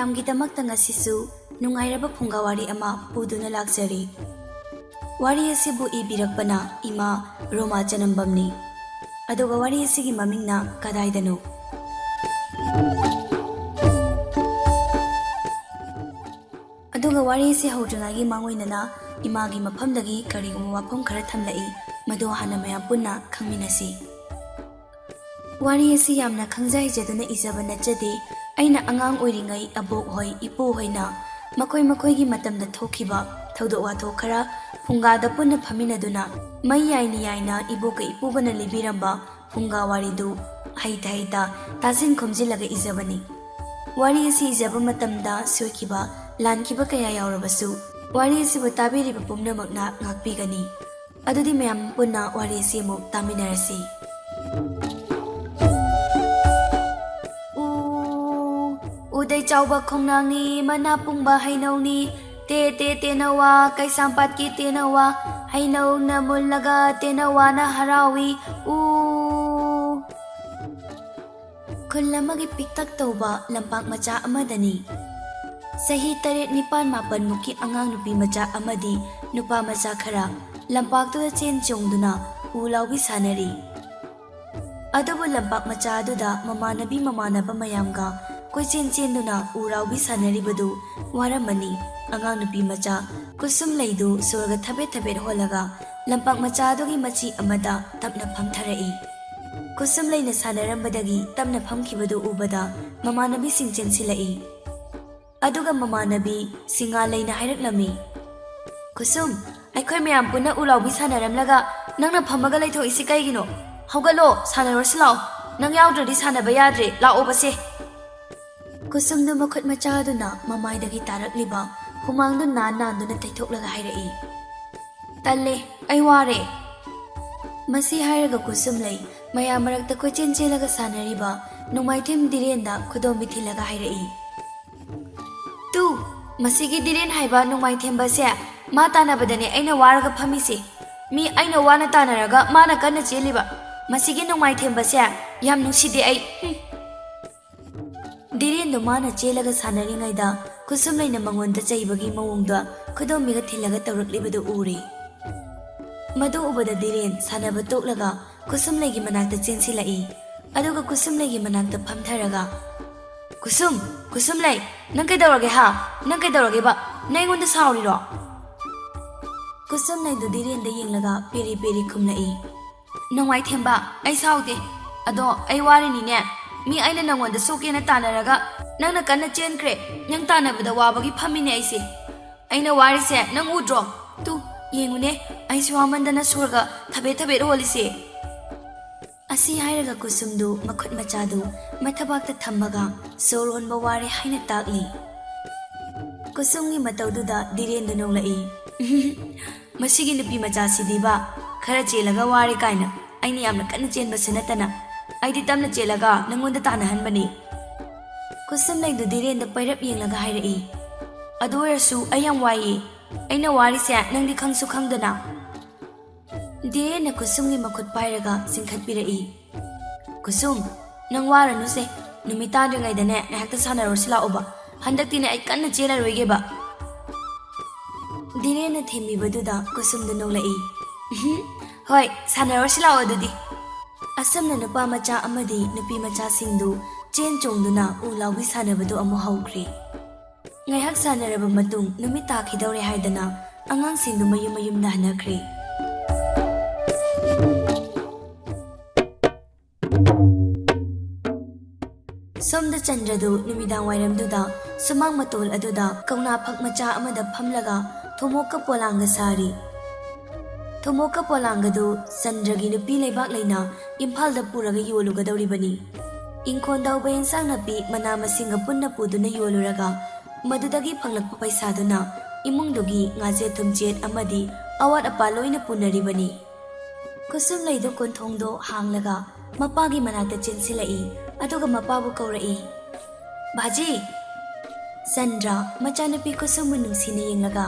ꯃꯌꯥꯝꯒꯤꯗꯃꯛꯇ ꯉꯁꯤꯁꯨ ꯅꯨꯡꯉꯥꯏꯔꯕ ꯐꯨꯡꯒꯥꯋꯥꯔꯤ ꯑꯃ ꯄꯨꯗꯨꯅ ꯂꯥꯛꯆꯔꯤ꯫ ꯋꯥꯔꯤ ꯑꯁꯤꯕꯨ ꯏꯕꯤꯔꯛꯄꯅ ꯏꯃꯥ ꯔꯣꯃꯥ ꯆꯅꯝꯕꯝꯅꯤ꯫ ꯑꯗꯨꯒ ꯋꯥꯔꯤ ꯑꯁꯤꯒꯤ ꯃꯃꯤꯡꯅ ꯀꯗꯥꯏꯗꯅꯣ? ꯑꯗꯨꯒ ꯋꯥꯔꯤ ꯑꯁꯤ ꯍꯧꯗ꯭ꯔꯤꯉꯩꯒꯤ ꯃꯥꯡꯑꯣꯏꯅꯅ ꯏꯃꯥꯒꯤ ꯃꯐꯝꯗꯒꯤ ꯀꯔꯤꯒꯨꯝꯕ ꯋꯥꯐꯝ ꯈꯔ ꯊꯝꯂꯛꯏ, ꯃꯗꯨ ꯍꯥꯟꯅ ꯃꯌꯥꯝ ꯄꯨꯟꯅ ꯈꯪꯃꯤꯟꯅꯁꯤ꯫ ꯋꯥꯔꯤ ꯑꯁꯤ ꯌꯥꯝꯅ ꯈꯪꯖ ꯍꯩꯖꯗꯨꯅ ꯏꯖꯕ ꯅꯠꯆꯗꯦ꯫ ꯑꯩꯅ ꯑꯉꯥꯡ ꯑꯣꯏꯔꯤꯉꯩ ꯑꯕꯣꯛꯍꯣꯏ ꯏꯄꯨꯍꯣꯏꯅ ꯃꯈꯣꯏꯒꯤ ꯃꯇꯝꯗ ꯊꯣꯛꯈꯤꯕ ꯊꯧꯗꯣꯛ ꯋꯥꯊꯣꯛ ꯈꯔ ꯐꯨꯡꯒꯥꯗ ꯄꯨꯟꯅ ꯐꯝꯃꯤꯟꯅꯗꯨꯅ ꯃꯩ ꯌꯥꯏꯅ ꯏꯕꯣꯛꯀ ꯏꯄꯨꯒꯅ ꯂꯤꯕꯤꯔꯝꯕ ꯐꯨꯡꯒꯥ ꯋꯥꯔꯤꯗꯨ ꯍꯩꯇ ꯇꯥꯁꯤꯟ ꯈꯣꯝꯖꯤꯜꯂꯒ ꯏꯖꯕꯅꯤ꯫ ꯋꯥꯔꯤ ꯑꯁꯤ ꯏꯖꯕ ꯃꯇꯝꯗ ꯁꯣꯏꯈꯤꯕ ꯂꯥꯟꯈꯤꯕ ꯀꯌꯥ ꯌꯥꯎꯔꯕꯁꯨ ꯋꯥꯔꯤ ꯑꯁꯤꯕꯨ ꯇꯥꯕꯤꯔꯤꯕ ꯄꯨꯝꯅꯃꯛꯅ ꯉꯥꯛꯄꯤꯒꯅꯤ꯫ ꯑꯗꯨꯗꯤ ꯃꯌꯥꯝ ꯄꯨꯟꯅ ꯋꯥꯔꯤ ꯑꯁꯤ ꯑꯃꯨꯛ ꯇꯥꯃꯤꯟꯅꯔꯁꯤ꯫ ꯎꯗꯩ ꯆꯥꯎꯕ ꯈꯣꯡꯅꯥꯡꯅꯤ, ꯃꯅꯥ ꯄꯨꯡꯕ ꯍꯩꯅꯧꯅꯤ, ꯇꯦꯅꯋꯥ ꯀꯩꯁꯥꯝꯄꯥꯠꯀꯤ ꯇꯦꯅꯋꯥ, ꯍꯩꯅꯧꯅ ꯃꯨꯜꯂꯒ ꯇꯦꯅꯋꯥꯅ ꯍꯔꯥꯎꯏ ꯈꯨꯜ ꯑꯃꯒꯤ ꯄꯤꯛꯇꯛ ꯇꯧꯕ ꯂꯝꯄꯥꯛ ꯃꯆꯥ ꯑꯃꯗꯅꯤ ꯆꯍꯤ 7-9 ꯃꯨꯛꯀꯤ ꯑꯉꯥꯡ ꯅꯨꯄꯤ ꯃꯆꯥ ꯑꯃꯗꯤ ꯅꯨꯄꯥ ꯃꯆꯥ ꯈꯔ ꯂꯝꯄꯥꯛꯇꯨꯗ ꯆꯦꯟ ꯆꯣꯡꯗꯨꯅ ꯎ ꯂꯥꯎꯕꯤ ꯁꯥꯟꯅꯔꯤ꯫ ꯑꯗꯨꯕꯨ ꯂꯝꯄꯥꯛ ꯃꯆꯥ ꯑꯗꯨꯗ ꯃꯃꯥꯟꯅꯕ ꯃꯌꯥꯝꯒ ꯀꯣꯏꯆꯦꯟ ꯆꯦꯟꯗꯨꯅ ꯎꯔꯥꯎꯕꯤ ꯁꯥꯟꯅꯔꯤꯕꯗꯨ ꯋꯥꯔꯝꯃꯅꯤ꯫ ꯑꯉꯥꯡ ꯅꯨꯄꯤ ꯃꯆꯥ ꯀꯨꯁꯨꯝꯂꯩꯗꯨ ꯁꯣꯔꯒ ꯊꯕꯦꯠ ꯍꯣꯜꯂꯒ ꯂꯝꯄꯥꯛ ꯃꯆꯥ ꯑꯗꯨꯒꯤ ꯃꯆꯤ ꯑꯃꯗ ꯇꯞꯅ ꯐꯝꯊꯔꯛꯏ꯫ ꯀꯨꯁꯨꯝꯂꯩꯅ ꯁꯥꯟꯅꯔꯝꯕꯗꯒꯤ ꯇꯞꯅ ꯐꯝꯈꯤꯕꯗꯨ ꯎꯕꯗ ꯃꯃꯥꯟꯅꯕꯤꯁꯤꯡ ꯆꯦꯟꯁꯤꯜꯂꯛꯏ꯫ ꯑꯗꯨꯒ ꯃꯃꯥꯟꯅꯕꯤ ꯁꯤꯡꯉꯥꯂꯩꯅ ꯍꯥꯏꯔꯛꯂꯝꯃꯤ, "ꯀꯨꯁꯨꯝ, ꯑꯩꯈꯣꯏ ꯃꯌꯥꯝ ꯄꯨꯟꯅ ꯎꯂꯥꯎꯕꯤ ꯁꯥꯟꯅꯔꯝꯂꯒ ꯅꯪꯅ ꯐꯝꯃꯒ ꯂꯩꯊꯣꯛꯏꯁꯤ ꯀꯩꯒꯤꯅꯣ? ꯍꯧꯒꯠꯂꯣ, ꯁꯥꯟꯅꯔꯨꯔꯁꯤ ꯂꯥꯛꯑꯣ, ꯅꯪ ꯌꯥꯎꯗ꯭ꯔꯗꯤ ꯁꯥꯟꯅꯕ ꯌꯥꯗ꯭ꯔꯦ, ꯂꯥꯛꯑꯣꯕꯁꯦ." ꯀꯨꯁꯨꯝꯗꯨ ꯃꯈꯨꯠ ꯃꯆꯥ ꯑꯗꯨꯅ ꯃꯃꯥꯏꯗꯒꯤ ꯇꯥꯔꯛꯂꯤꯕ ꯍꯨꯃꯥꯡꯗꯨ ꯅꯥꯟꯗꯨꯅ ꯇꯩꯊꯣꯛꯂꯒ ꯍꯥꯏꯔꯛꯏ, "ꯇꯜꯂꯦ, ꯑꯩ ꯋꯥꯔꯦ." ꯃꯁꯤ ꯍꯥꯏꯔꯒ ꯀꯨꯁꯨꯝꯂꯩ ꯃꯌꯥꯝ ꯃꯔꯛꯇ ꯀꯣꯏꯆꯦꯟ ꯆꯦꯜꯂꯒ ꯁꯥꯟꯅꯔꯤꯕ ꯅꯣꯡꯃꯥꯏꯊꯦꯝ ꯗꯤꯔꯦꯟꯗ ꯈꯨꯗꯣꯝꯕꯤ ꯊꯤꯜꯂꯒ ꯍꯥꯏꯔꯛꯏ, "ꯇꯨ, ꯃꯁꯤꯒꯤ ꯗꯤꯔꯦꯟ ꯍꯥꯏꯕ ꯅꯣꯡꯃꯥꯏꯊꯦꯝꯕꯁꯦ, ꯃꯥ ꯇꯥꯟꯅꯕꯗꯅꯦ ꯑꯩꯅ ꯋꯥꯔꯒ ꯐꯝꯃꯤꯁꯦ꯫ ꯃꯤ ꯑꯩꯅ ꯋꯥꯅ ꯇꯥꯟꯅꯔꯒ ꯃꯥꯅ ꯀꯟꯅ ꯆꯦꯜꯂꯤꯕ, ꯃꯁꯤꯒꯤ ꯅꯣꯡꯃꯥꯏꯊꯦꯝꯕꯁꯦ ꯌꯥꯝ ꯅꯨꯡꯁꯤꯗꯦ ꯑꯩ." ꯗꯤꯔꯦꯟꯗꯨ ꯃꯥꯅ ꯆꯦꯜꯂꯒ ꯁꯥꯟꯅꯔꯤꯉꯩꯗ ꯀꯨꯁꯨꯝꯂꯩꯅ ꯃꯉꯣꯟꯗ ꯆꯩꯕꯒꯤ ꯃꯑꯣꯡꯗ ꯈꯨꯗꯣꯝꯕꯤꯒ ꯊꯤꯜꯂꯒ ꯇꯧꯔꯛꯂꯤꯕꯗꯨ ꯎꯔꯦ꯫ ꯃꯗꯨ ꯎꯕꯗ ꯗꯤꯔꯦꯟ ꯁꯥꯟꯅꯕ ꯇꯣꯛꯂꯒ ꯀꯨꯁꯨꯝꯂꯩꯒꯤ ꯃꯅꯥꯛꯇ ꯆꯦꯟꯁꯤꯜꯂꯛꯏ꯫ ꯑꯗꯨꯒ ꯀꯨꯁꯨꯝꯂꯩꯒꯤ ꯃꯅꯥꯛꯇ ꯐꯝꯊꯔꯒ, "ꯀꯨꯁꯨꯝꯂꯩ, ꯅꯪ ꯀꯩꯗꯧꯔꯒꯦ ꯍꯥ? ꯅꯪ ꯀꯩꯗꯧꯔꯒꯦꯕ? ꯅꯪ ꯑꯩꯉꯣꯟꯗ ꯁꯥꯎꯔꯤꯔꯣ?" ꯀꯨꯁꯨꯝꯂꯩꯗꯨ ꯗꯤꯔꯦꯟꯗ ꯌꯦꯡꯂꯒ ꯄꯦꯔꯤ ꯈꯨꯝꯂꯛꯏ, "ꯅꯣꯡꯃꯥꯏꯊꯦꯝꯕ, ꯑꯩ ꯁꯥꯎꯗꯦ, ꯑꯗꯣ ꯑꯩ ꯋꯥꯔꯤꯅꯤꯅꯦ꯫ ꯃꯤ ꯑꯩꯅ ꯅꯪꯉꯣꯟꯗ ꯁꯣꯛꯀꯦꯅ ꯇꯥꯟꯅꯔꯒ ꯅꯪꯅ ꯀꯟꯅ ꯆꯦꯟꯈ꯭ꯔꯦ, ꯅꯪ ꯇꯥꯟꯅꯕꯗ ꯋꯥꯕꯒꯤ ꯐꯝꯃꯤꯅꯦ ꯑꯩꯁꯦ꯫ ꯑꯩꯅ ꯋꯥꯔꯤꯁꯦ ꯅꯪ ꯎꯗ꯭ꯔꯣ? ꯇꯨ ꯌꯦꯡꯉꯨꯅꯦ, ꯑꯩꯁꯨ ꯋꯥꯃꯟꯗꯅ ꯁꯣꯔꯒ ꯊꯕꯦꯠ ꯍꯣꯜꯂꯤꯁꯦ." ꯑꯁꯤ ꯍꯥꯏꯔꯒ ꯀꯨꯁꯨꯝꯗꯨ ꯃꯈꯨꯠ ꯃꯆꯥꯗꯨ ꯃꯊꯕꯥꯛꯇ ꯊꯝꯃꯒ ꯁꯣꯔ ꯍꯣꯟꯕ ꯋꯥꯔꯦ ꯍꯥꯏꯅ ꯇꯥꯛꯂꯤ꯫ ꯀꯨꯁꯨꯝꯒꯤ ꯃꯇꯧꯗꯨꯗ ꯗꯤꯔꯦꯟꯗꯨ ꯅꯣꯛꯂꯛꯏ, "ꯃꯁꯤꯒꯤ ꯅꯨꯄꯤ ꯃꯆꯥꯁꯤꯗꯤꯕ, ꯈꯔ ꯆꯦꯜꯂꯒ ꯋꯥꯔꯦ ꯀꯥꯏꯅ ꯑꯩꯅ ꯌꯥꯝꯅ ꯀꯟꯅ ꯆꯦꯟꯕꯁꯨ ꯅꯠꯇꯅ, ꯑꯩꯗꯤ ꯇꯞꯅ ꯆꯦꯜꯂꯒ ꯅꯪꯉꯣꯟꯗ ꯇꯥꯟꯅꯍꯟꯕꯅꯤ." ꯀꯨꯁꯨꯝꯂꯩꯗꯨ ꯗꯤꯔꯦꯟꯗ ꯄꯩꯔꯞ ꯌꯦꯡꯂꯒ ꯍꯥꯏꯔꯛꯏ, "ꯑꯗꯨ ꯑꯣꯏꯔꯁꯨ ꯑꯩ ꯌꯥꯝ ꯋꯥꯏꯌꯦ, ꯑꯩꯅ ꯋꯥꯔꯤꯁꯦ ꯅꯪꯗꯤ ꯈꯪꯁꯨ ꯈꯪꯗꯅ." ꯗꯤꯔꯦꯟꯅ ꯀꯨꯁꯨꯝꯒꯤ ꯃꯈꯨꯠ ꯄꯥꯏꯔꯒ ꯆꯤꯡꯈꯠꯄꯤꯔꯛꯏ, "ꯀꯨꯁꯨꯝ, ꯅꯪ ꯋꯥꯔꯅꯨꯁꯦ, ꯅꯨꯃꯤꯠ ꯇꯥꯗ꯭ꯔꯤꯉꯩꯗꯅꯦ ꯉꯥꯏꯍꯥꯛꯇ ꯁꯥꯟꯅꯔꯨꯔꯁꯤ ꯂꯥꯛꯑꯣꯕ, ꯍꯟꯗꯛꯇꯤꯅꯦ ꯑꯩ ꯀꯟꯅ ꯆꯦꯜꯂꯔꯣꯏꯒꯦꯕ." ꯗꯤꯔꯦꯟꯅ ꯊꯦꯝꯕꯤꯕꯗꯨꯗ ꯀꯨꯁꯨꯝꯗꯨ ꯅꯣꯛꯂꯛꯏ, "ꯍꯣꯏ, ꯁꯥꯟꯅꯔꯨꯔꯁꯤ ꯂꯥꯛꯑꯣ ꯑꯗꯨꯗꯤ." ꯑꯁꯨꯝꯅ ꯅꯨꯄꯥ ꯃꯆꯥ ꯑꯃꯗꯤ ꯅꯨꯄꯤ ꯃꯆꯥꯁꯤꯡꯗꯨ ꯆꯦꯟ ꯆꯣꯡꯗꯨꯅ ꯎ ꯂꯥꯎꯕꯤ ꯁꯥꯟꯅꯕꯗꯨ ꯑꯃꯨꯛ ꯍꯧꯈ꯭ꯔꯦ꯫ ꯉꯥꯏꯍꯥꯛ ꯁꯥꯟꯅꯔꯕ ꯃꯇꯨꯡ ꯅꯨꯃꯤꯠ ꯇꯥꯈꯤꯗꯧꯔꯦ ꯍꯥꯏꯗꯅ ꯑꯉꯥꯡꯁꯤꯡꯗꯨ ꯃꯌꯨꯝꯗ ꯍꯟꯅꯈ꯭ꯔꯦ꯫ ꯁꯣꯝꯗ ꯆꯟꯗ꯭ꯔꯗꯨ ꯅꯨꯃꯤꯗꯥꯡ ꯋꯥꯏꯔꯝꯗꯨꯗ ꯁꯨꯃꯥꯡ ꯃꯇꯣꯜ ꯑꯗꯨꯗ ꯀꯧꯅꯥ ꯐꯛ ꯃꯆꯥ ꯑꯃꯗ ꯐꯝꯂꯒ ꯊꯨꯝꯃꯣꯛꯀ ꯄꯣꯂꯥꯡꯒ ꯁꯥꯔꯤ꯫ ꯊꯨꯝꯃꯣꯛꯀ ꯄꯣꯂꯥꯡꯒꯗꯨ ꯆꯟꯗ꯭ꯔꯒꯤ ꯅꯨꯄꯤ ꯂꯩꯕꯥꯛ ꯂꯩꯅ ꯏꯝꯐꯥꯜꯗ ꯄꯨꯔꯒ ꯌꯣꯜꯂꯨꯒꯗꯧꯔꯤꯕꯅꯤ꯫ ꯏꯪꯈꯣꯜꯗ ꯍꯧꯕ ꯏꯟꯁꯥꯡ ꯅꯥꯄꯤ ꯃꯅꯥ ꯃꯁꯤꯡꯒ ꯄꯨꯟꯅ ꯄꯨꯗꯨꯅ ꯌꯣꯜꯂꯨꯔꯒ ꯃꯗꯨꯗꯒꯤ ꯐꯪꯂꯛꯄ ꯄꯩꯁꯥꯗꯨꯅ ꯏꯃꯨꯡꯗꯨꯒꯤ ꯉꯥꯖꯦꯠ ꯊꯨꯝꯆꯦꯠ ꯑꯃꯗꯤ ꯑꯋꯥꯠ ꯑꯄꯥ ꯂꯣꯏꯅ ꯄꯨꯅꯔꯤꯕꯅꯤ꯫ ꯀꯨꯁꯨꯝꯂꯩꯗꯨ ꯀꯣꯟꯊꯣꯡꯗꯣ ꯍꯥꯡꯂꯒ ꯃꯄꯥꯒꯤ ꯃꯅꯥꯛꯇ ꯆꯦꯟꯁꯤꯜꯂꯛꯏ꯫ ꯑꯗꯨꯒ ꯃꯄꯥꯕꯨ ꯀꯧꯔꯛꯏ, "ꯕꯥꯖꯤ!" ꯆꯟꯗ꯭ꯔ ꯃꯆꯥꯅꯨꯄꯤ ꯀꯨꯁꯨꯝꯕꯨ ꯅꯨꯡꯁꯤꯅ ꯌꯦꯡꯂꯒ,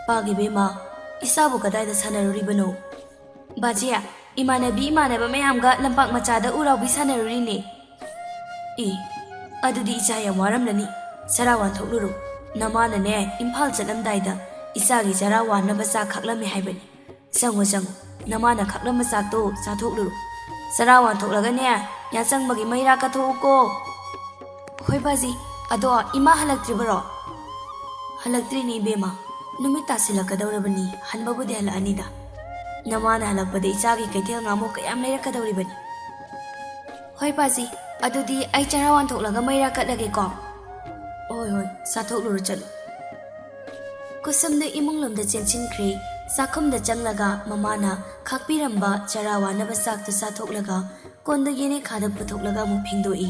"ꯄꯥꯒꯤꯕꯦꯝꯃ, ꯏꯆꯥꯕꯨ ꯀꯗꯥꯏꯗ ꯁꯥꯟꯅꯔꯨꯔꯤꯕꯅꯣ?" "ꯕꯥꯖꯤ, ꯏꯃꯥꯟꯅꯕ ꯃꯌꯥꯝꯒ ꯂꯝꯄꯥꯛ ꯃꯆꯥꯗ ꯎꯔꯥꯎꯕꯤ ꯁꯥꯟꯅꯔꯨꯔꯤꯅꯦ." "ꯑꯦ, ꯑꯗꯨꯗꯤ ꯏꯆꯥ ꯌꯥꯝ ꯋꯥꯔꯝꯂꯅꯤ, ꯆꯔꯥ ꯋꯥꯟꯊꯣꯛꯂꯨꯔꯣ ꯅꯃꯥꯅꯅꯦ ꯏꯝꯐꯥꯜ ꯆꯠꯂꯝꯗꯥꯏꯗ ꯏꯆꯥꯒꯤ ꯆꯔꯥ ꯋꯥꯟꯅꯕ ꯆꯥꯛ ꯈꯥꯛꯂꯝꯃꯦ ꯍꯥꯏꯕꯅꯤ ꯆꯪꯉꯣ ꯅꯃꯥꯅ ꯈꯥꯛꯂꯝꯕ ꯆꯥꯛꯇꯣ ꯆꯥꯊꯣꯛꯂꯨꯔꯣ ꯆꯔꯥ ꯋꯥꯟꯊꯣꯛꯂꯒꯅꯦ ꯌꯥꯆꯪꯕꯒꯤ ꯃꯩꯔꯥ ꯀꯠꯊꯣꯛꯎꯀꯣ ꯍꯣꯏ ꯕꯥꯖꯤ ꯑꯗꯣ ꯏꯃꯥ ꯍꯜꯂꯛꯇ꯭ꯔꯤꯕꯔꯣ ꯍꯜꯂꯛꯇ꯭ꯔꯤꯅꯤ ꯏꯕꯦꯝꯃ ꯅꯨꯃꯤꯠ ꯇꯥꯁꯤꯜꯂꯛꯀꯗꯧꯔꯕꯅꯤ ꯍꯟꯕꯕꯨꯗꯤ ꯍꯜꯂꯛꯑꯅꯤꯗ ꯅꯃꯥꯅ ꯍꯜꯂꯛꯄꯗ ꯏꯆꯥꯒꯤ ꯀꯩꯊꯦꯜ ꯉꯥꯃꯨꯛ ꯀꯌꯥꯝ ꯂꯩꯔꯛꯀꯗꯧꯔꯤꯕꯅꯤ ꯍꯣꯏ ꯕꯥꯖꯤ ꯑꯗꯨꯗꯤ ꯑꯩ ꯆꯔꯥ ꯋꯥꯟꯊꯣꯛꯂꯒ ꯃꯩꯔꯥ ꯀꯠꯂꯒꯦꯀꯣ ꯍꯣꯏ ꯆꯥꯊꯣꯛꯂꯨꯔꯣ ꯆꯠꯂꯨ ꯀꯨꯁꯨꯝꯗ ꯏꯃꯨꯡꯂꯣꯝꯗ ꯆꯦꯟꯁꯤꯟꯈ꯭ꯔꯦ ꯆꯥꯛꯈꯨꯝꯗ ꯆꯪꯂꯒ ꯃꯃꯥꯅ ꯈꯥꯛꯄꯤꯔꯝꯕ ꯆꯔꯥ ꯋꯥꯟꯅꯕ ꯆꯥꯛꯇꯨ ꯆꯥꯊꯣꯛꯂꯒ ꯀꯣꯟꯗꯨ ꯌꯦꯅꯦꯈꯥꯗ ꯄꯨꯊꯣꯛꯂꯒ ꯑꯃꯨꯛ ꯐꯦꯡꯗꯣꯛꯏ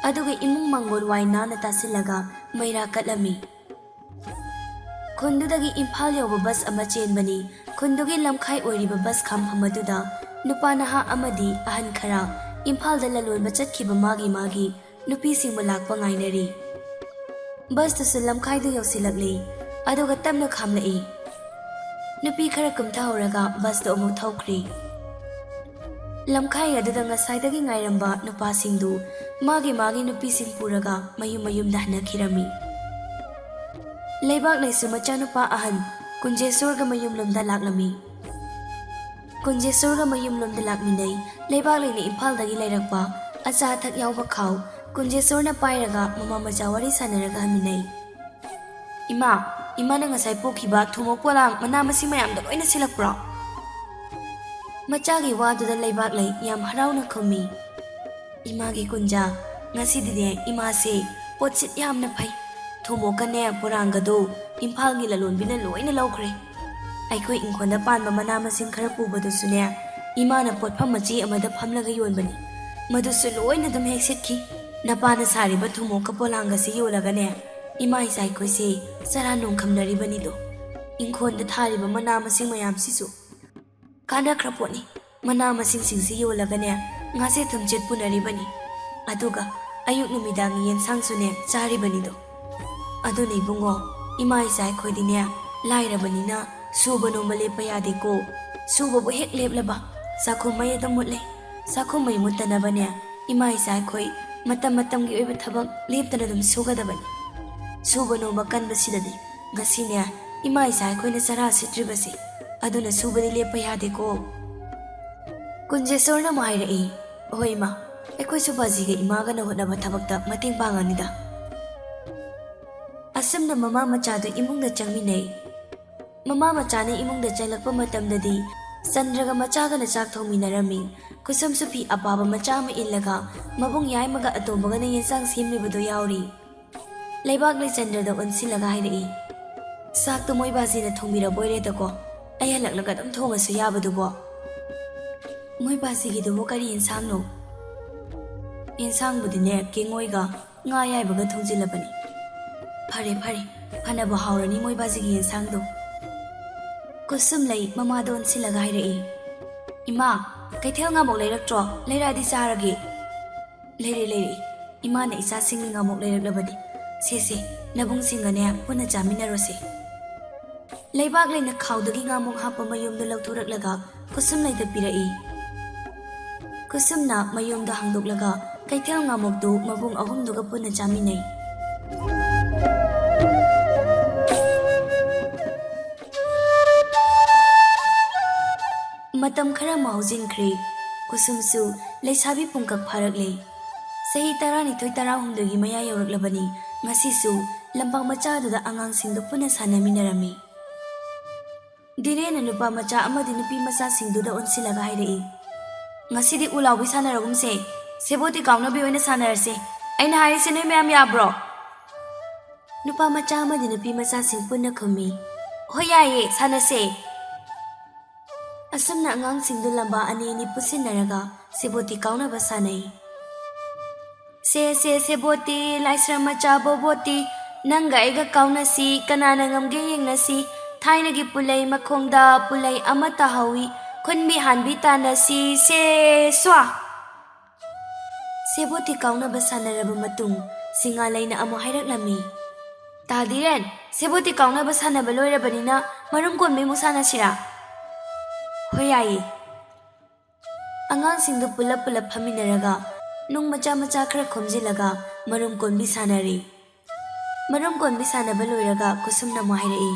ꯑꯗꯨꯒ ꯏꯃꯨꯡ ꯃꯥꯡꯒꯣꯜ ꯋꯥꯏ ꯅꯥꯟꯅ ꯇꯥꯁꯤꯜꯂꯒ ꯃꯩꯔꯥ ꯀꯠꯂꯝꯃꯤ ꯈꯨꯟꯗꯨꯗꯒꯤ ꯏꯝꯐꯥꯜ ꯌꯧꯕ ꯕꯁ ꯑꯃ ꯆꯦꯟꯕꯅꯤ ꯈꯨꯟꯗꯨꯒꯤ ꯂꯝꯈꯥꯏ ꯑꯣꯏꯔꯤꯕ ꯕꯁ ꯈꯥꯝꯐꯝ ꯑꯗꯨꯗ ꯅꯨꯄꯥ ꯅꯍꯥ ꯑꯃꯗꯤ ꯑꯍꯟ ꯈꯔ ꯏꯝꯐꯥꯜꯗ ꯂꯂꯣꯟꯕ ꯆꯠꯈꯤꯕ ꯃꯥꯒꯤ ꯅꯨꯄꯤꯁꯤꯡꯕꯨ ꯂꯥꯛꯄ ꯉꯥꯏꯅꯔꯤ ꯕꯁꯇꯨꯁꯨ ꯂꯝꯈꯥꯏꯗꯨ ꯌꯧꯁꯤꯜꯂꯛꯂꯤ ꯑꯗꯨꯒ ꯇꯞꯅ ꯈꯥꯝꯂꯛꯏ ꯅꯨꯄꯤ ꯈꯔ ꯀꯨꯝꯊꯍꯧꯔꯒ ꯕꯁꯇꯨ ꯑꯃꯨꯛ ꯊꯧꯈ꯭ꯔꯤ ꯂꯝꯈꯥꯏ ꯑꯗꯨꯗ ꯉꯁꯥꯏꯗꯒꯤ ꯉꯥꯏꯔꯝꯕ ꯅꯨꯄꯥꯁꯤꯡꯗꯨ ꯃꯥꯒꯤ ꯅꯨꯄꯤꯁꯤꯡ ꯄꯨꯔꯒ ꯃꯌꯨꯝꯗ ꯍꯟꯅꯈꯤꯔꯝꯃꯤ ꯂꯩꯕꯥꯛꯂꯩꯁꯨ ꯃꯆꯥꯅꯨꯄꯥ ꯑꯍꯟ ꯀꯨꯟꯖꯦꯁꯣꯔꯒ ꯃꯌꯨꯝꯂꯣꯝꯗ ꯂꯥꯛꯂꯝꯃꯤ ꯀꯨꯟꯖꯦꯁꯣꯔꯒ ꯃꯌꯨꯝꯂꯣꯝꯗ ꯂꯥꯛꯃꯤꯟꯅꯩ ꯂꯩꯕꯥꯛꯂꯩꯅ ꯏꯝꯐꯥꯜꯗꯒꯤ ꯂꯩꯔꯛꯄ ꯑꯆꯥ ꯑꯊꯛ ꯌꯥꯎꯕ ꯈꯥꯎ ꯀꯨꯟꯖꯦꯁꯣꯔꯅ ꯄꯥꯏꯔꯒ ꯃꯃꯥ ꯃꯆꯥ ꯋꯥꯔꯤ ꯁꯥꯟꯅꯔꯒ ꯍꯟꯃꯤꯟꯅꯩ ꯏꯃꯥꯅ ꯉꯁꯥꯏ ꯄꯣꯛꯈꯤꯕ ꯊꯨꯃꯣꯛ ꯄꯣꯂꯥꯡ ꯃꯅꯥ ꯃꯁꯤꯡ ꯃꯌꯥꯝꯗꯣ ꯂꯣꯏꯅ ꯁꯤꯜꯂꯛꯄ꯭ꯔꯣ ꯃꯆꯥꯒꯤ ꯋꯥꯗꯨꯗ ꯂꯩꯕꯥꯛꯂꯩ ꯌꯥꯝ ꯍꯔꯥꯎꯅ ꯈꯨꯝꯃꯤ ꯏꯃꯥꯒꯤ ꯀꯨꯟꯖꯥ ꯉꯁꯤꯗꯤꯅꯦ ꯏꯃꯥꯁꯦ ꯄꯣꯠꯁꯤꯠ ꯌꯥꯝꯅ ꯐꯩ ꯊꯨꯃꯣꯛꯀꯅꯦ ꯄꯣꯂꯥꯡꯒꯗꯣ ꯏꯝꯐꯥꯜꯒꯤ ꯂꯂꯣꯟꯕꯤꯅ ꯂꯣꯏꯅ ꯂꯧꯈ꯭ꯔꯦ ꯑꯩꯈꯣꯏ ꯏꯪꯈꯣꯜꯗ ꯄꯥꯟꯕ ꯃꯅꯥ ꯃꯁꯤꯡ ꯈꯔ ꯄꯨꯕꯗꯨꯁꯨꯅꯦ ꯏꯃꯥꯅ ꯄꯣꯠꯐꯝ ꯃꯆꯤ ꯑꯃꯗ ꯐꯝꯂꯒ ꯌꯣꯟꯕꯅꯤ ꯃꯗꯨꯁꯨ ꯂꯣꯏꯅ ꯑꯗꯨꯝ ꯍꯦꯛ ꯁꯤꯠꯈꯤ ꯅꯄꯥꯅ ꯁꯥꯔꯤꯕ ꯊꯨꯃꯣꯛꯀ ꯄꯣꯂꯥꯡꯒꯁꯤ ꯌꯣꯜꯂꯒꯅꯦ ꯏꯃꯥ ꯏꯆꯥ ꯑꯩꯈꯣꯏꯁꯦ ꯆꯔꯥ ꯅꯣꯡꯈꯝꯅꯔꯤꯕꯅꯤꯗꯣ ꯏꯪꯈꯣꯜꯗ ꯊꯥꯔꯤꯕ ꯃꯅꯥ ꯃꯁꯤꯡ ꯃꯌꯥꯝꯁꯤꯁꯨ ꯀꯥꯟꯅꯈ꯭ꯔ ꯄꯣꯠꯅꯤ ꯃꯅꯥ ꯃꯁꯤꯡꯁꯤꯡꯁꯤ ꯌꯣꯜꯂꯒꯅꯦ ꯉꯥꯁꯦ ꯊꯨꯝꯆꯦꯠ ꯄꯨꯅꯔꯤꯕꯅꯤ ꯑꯗꯨꯒ ꯑꯌꯨꯛ ꯅꯨꯃꯤꯗꯥꯡꯒꯤ ꯌꯦꯟꯁꯥꯡꯁꯨꯅꯦ ꯆꯥꯔꯤꯕꯅꯤꯗꯣ ꯑꯗꯨꯅ ꯏꯕꯨꯡꯉꯣ ꯏꯃꯥ ꯏꯆꯥ ꯑꯩꯈꯣꯏꯗꯤꯅꯦ ꯂꯥꯏꯔꯕꯅꯤꯅ ꯁꯨꯕ ꯅꯣꯝꯕ ꯂꯦꯞꯄ ꯌꯥꯗꯦꯀꯣ ꯁꯨꯕꯕꯨ ꯍꯦꯛ ꯂꯦꯞꯂꯕ ꯆꯥꯛꯈꯨꯝ ꯃꯩ ꯑꯗꯨꯝ ꯃꯨꯠꯂꯦ ꯆꯥꯛꯈꯨꯝ ꯃꯩ ꯃꯨꯠꯇꯅꯕꯅꯦ ꯏꯃꯥ ꯏꯆꯥ ꯑꯩꯈꯣꯏ ꯃꯇꯝꯒꯤ ꯑꯣꯏꯕ ꯊꯕꯛ ꯂꯦꯞꯇꯅ ꯑꯗꯨꯝ ꯁꯨꯒꯗꯕꯅꯤ ꯁꯨꯕ ꯅꯣꯝꯕ ꯀꯟꯕꯁꯤꯗꯗꯤ ꯉꯁꯤꯅꯦ ꯏꯃꯥ ꯏꯆꯥ ꯑꯩꯈꯣꯏꯅ ꯆꯔꯥ ꯁꯤꯠꯇ꯭ꯔꯤꯕꯁꯦ ꯑꯗꯨꯅ ꯁꯨꯕꯗꯤ ꯂꯦꯞꯄ ꯌꯥꯗꯦꯀꯣ ꯀꯨꯟꯖꯦꯁꯣꯔꯅ ꯑꯃꯨꯛ ꯍꯥꯏꯔꯛꯏ ꯍꯣꯏ ꯏꯃꯥ ꯑꯩꯈꯣꯏꯁꯨ ꯕꯥꯖꯤꯒ ꯏꯃꯥꯒꯅ ꯍꯣꯠꯅꯕ ꯊꯕꯛꯇ ꯃꯇꯦꯡ ꯄꯥꯡꯉꯅꯤꯗ ꯑꯁꯨꯝꯅ ꯃꯃꯥ ꯃꯆꯥꯗꯨ ꯏꯃꯨꯡꯗ ꯆꯪꯃꯤꯟꯅꯩ ꯃꯃꯥ ꯃꯆꯥꯅ ꯏꯃꯨꯡꯗ ꯆꯪꯂꯛꯄ ꯃꯇꯝꯗꯗꯤ ꯆꯟꯗ꯭ꯔꯒ ꯃꯆꯥꯒꯅ ꯆꯥꯛ ꯊꯣꯡꯃꯤꯟꯅꯔꯝꯃꯤ ꯀꯨꯁꯨꯝꯁꯨ ꯐꯤ ꯑꯄꯥꯕ ꯃꯆꯥ ꯑꯃ ꯏꯜꯂꯒ ꯃꯕꯨꯡ ꯌꯥꯏꯃꯒ ꯑꯇꯣꯝꯕꯒꯅ ꯌꯦꯟꯁꯥꯡ ꯁꯦꯝꯂꯤꯕꯗꯨ ꯌꯥꯎꯔꯤ ꯂꯩꯕꯥꯛꯂꯩ ꯆꯟꯗ꯭ꯔꯗ ꯑꯣꯟꯁꯤꯜꯂꯒ ꯍꯥꯏꯔꯛꯏ ꯆꯥꯛꯇꯣ ꯃꯣꯏ ꯕꯥꯖꯤꯅ ꯊꯣꯡꯕꯤꯔꯕꯣꯏꯔꯦꯗꯀꯣ ꯑꯩ ꯍꯜꯂꯛꯂꯒ ꯑꯗꯨꯝ ꯊꯣꯡꯉꯁꯨ ꯌꯥꯕꯗꯨꯕꯣ ꯃꯣꯏ ꯕꯥꯖꯤꯒꯤꯗꯨꯕꯨ ꯀꯔꯤ ꯌꯦꯟꯁꯥꯡꯅꯣ ꯌꯦꯟꯁꯥꯡꯕꯨꯗꯤꯅꯦ ꯀꯦꯡꯉꯣꯏꯒ ꯉꯥ ꯌꯥꯏꯕꯒ ꯊꯣꯡꯖꯤꯜꯂꯕꯅꯤ ꯐꯔꯦ ꯐꯅꯕ ꯍꯥꯎꯔꯅꯤ ꯃꯣꯏ ꯕꯥꯖꯤꯒꯤ ꯌꯦꯟꯁꯥꯡꯗꯣ ꯀꯨꯁꯨꯝꯂꯩ ꯃꯃꯥꯗ ꯑꯣꯟꯁꯤꯜꯂꯒ ꯍꯥꯏꯔꯛꯏ ꯏꯃꯥ ꯀꯩꯊꯦꯜ ꯉꯥꯃꯨꯛ ꯂꯩꯔꯛꯇ꯭ꯔꯣ ꯂꯩꯔꯛꯑꯗꯤ ꯆꯥꯔꯒꯦ ꯂꯩꯔꯛꯏ ꯏꯃꯥꯅ ꯏꯆꯥꯁꯤꯡꯒꯤ ꯉꯥꯃꯨꯛ ꯂꯩꯔꯛꯂꯕꯗꯤ ꯁꯦ ꯅꯕꯨꯡꯁꯤꯡꯒꯅꯦ ꯄꯨꯟꯅ ꯆꯥꯃꯤꯟꯅꯔꯣꯁꯦ ꯂꯩꯕꯥꯛꯂꯩꯅ ꯈꯥꯎꯗꯒꯤ ꯉꯥꯃꯨꯛ ꯍꯥꯞꯄ ꯃꯌꯨꯝꯗ ꯂꯧꯊꯣꯔꯛꯂꯒ ꯀꯨꯁꯨꯝꯂꯩꯗ ꯄꯤꯔꯛꯏ ꯀꯨꯁꯨꯝꯅ ꯃꯌꯨꯝꯗ ꯍꯥꯡꯗꯣꯛꯂꯒ ꯀꯩꯊꯦꯜ ꯉꯥꯃꯨꯛꯇꯨ ꯃꯕꯨꯡ ꯑꯍꯨꯝꯗꯨꯒ ꯄꯨꯟꯅ ꯆꯥꯃꯤꯟꯅꯩ ꯃꯇꯝ ꯈꯔ ꯍꯧꯖꯤꯟꯈ꯭ꯔꯦ ꯀꯨꯁꯨꯝꯁꯨ ꯂꯩꯁꯥꯕꯤ ꯄꯨꯡꯀꯛ ꯐꯥꯔꯛꯂꯦ ꯆꯍꯤ 12-13 ꯃꯌꯥ ꯌꯧꯔꯛꯂꯕꯅꯤ ꯉꯁꯤꯁꯨ ꯂꯝꯄꯥꯛ ꯃꯆꯥꯗꯨꯗ ꯑꯉꯥꯡꯁꯤꯡꯗꯨ ꯄꯨꯟꯅ ꯁꯥꯟꯅꯃꯤꯟꯅꯔꯝꯃꯤ ꯗꯤꯔꯦꯅ ꯅꯨꯄꯥ ꯃꯆꯥ ꯑꯃꯗꯤ ꯅꯨꯄꯤ ꯃꯆꯥꯁꯤꯡꯗꯨꯗ ꯑꯣꯟꯁꯤꯜꯂꯒ ꯍꯥꯏꯔꯛꯏ ꯉꯁꯤꯗꯤ ꯎꯂꯥꯎꯕꯤ ꯁꯥꯟꯅꯔꯒꯨꯝꯁꯦ ꯁꯦꯕꯣꯠꯇꯤ ꯀꯥꯎꯅꯕꯤ ꯑꯣꯏꯅ ꯁꯥꯟꯅꯔꯁꯦ ꯑꯩꯅ ꯍꯥꯏꯔꯤꯁꯦ ꯅꯣꯏ ꯃꯌꯥꯝ ꯌꯥꯕ꯭ꯔꯣ ꯅꯨꯄꯥ ꯃꯆꯥ ꯑꯃꯗꯤ ꯅꯨꯄꯤ ꯃꯆꯥꯁꯤꯡ ꯄꯨꯟꯅ ꯈꯨꯝꯃꯤ ꯍꯣꯏ ꯌꯥꯏꯌꯦ ꯁꯥꯟꯅꯁꯦ ꯑꯁꯨꯝꯅ ꯑꯉꯥꯡꯁꯤꯡꯗꯨ ꯂꯝꯕꯥ ꯑꯅꯤ ꯄꯨꯁꯤꯟꯅꯔꯒ ꯁꯦꯕꯣꯠꯇꯤ ꯀꯥꯎꯅꯕ ꯁꯥꯟꯅꯩ ꯁꯦ ꯁꯦꯕꯣꯠꯇꯤ ꯂꯥꯏꯁ꯭ꯔꯝ ꯃꯆꯥ ꯕꯣꯕꯣꯠꯇꯤ ꯅꯪꯒ ꯑꯩꯒ ꯀꯥꯎꯅꯁꯤ ꯀꯅꯥꯅ ꯉꯝꯒꯦ ꯌꯦꯡꯅꯁꯤ ꯊꯥꯏꯅꯒꯤ ꯄꯨꯂꯩ ꯃꯈꯣꯡꯗ ꯄꯨꯂꯩ ꯑꯃ ꯇꯥꯍꯧꯏ ꯈꯨꯟꯕꯤ ꯍꯥꯟꯕꯤ ꯇꯥꯟꯅꯁꯤ ꯁꯦ ꯁ꯭ꯋꯥ ꯁꯦꯕꯣꯠꯇꯤ ꯀꯥꯎꯅꯕ ꯁꯥꯟꯅꯔꯕ ꯃꯇꯨꯡ ꯁꯤꯡꯉꯥꯂꯩꯅ ꯑꯃꯨꯛ ꯍꯥꯏꯔꯛꯂꯝꯃꯤ ꯇꯥꯗꯤꯔꯦꯟ ꯁꯦꯕꯣꯠꯇꯤ ꯀꯥꯎꯅꯕ ꯁꯥꯟꯅꯕ ꯂꯣꯏꯔꯕꯅꯤꯅ ꯃꯔꯨꯝ ꯀꯣꯟꯕꯤꯃꯨꯛ ꯁꯥꯟꯅꯁꯤꯔꯥ ꯍꯣꯏ ꯌꯥꯏꯌꯦ ꯑꯉꯥꯡꯁꯤꯡꯗꯨ ꯄꯨꯂꯞ ꯐꯝꯃꯤꯟꯅꯔꯒ ꯅꯨꯡ ꯃꯆꯥ ꯈꯔ ꯈꯣꯝꯖꯤꯜꯂꯒ ꯃꯔꯨꯝ ꯀꯣꯟꯕꯤ ꯁꯥꯟꯅꯔꯤ ꯃꯔꯨꯝ ꯀꯣꯟꯕꯤ ꯁꯥꯟꯅꯕ ꯂꯣꯏꯔꯒ ꯀꯨꯁꯨꯝꯅ ꯑꯃꯨꯛ ꯍꯥꯏꯔꯛꯏ,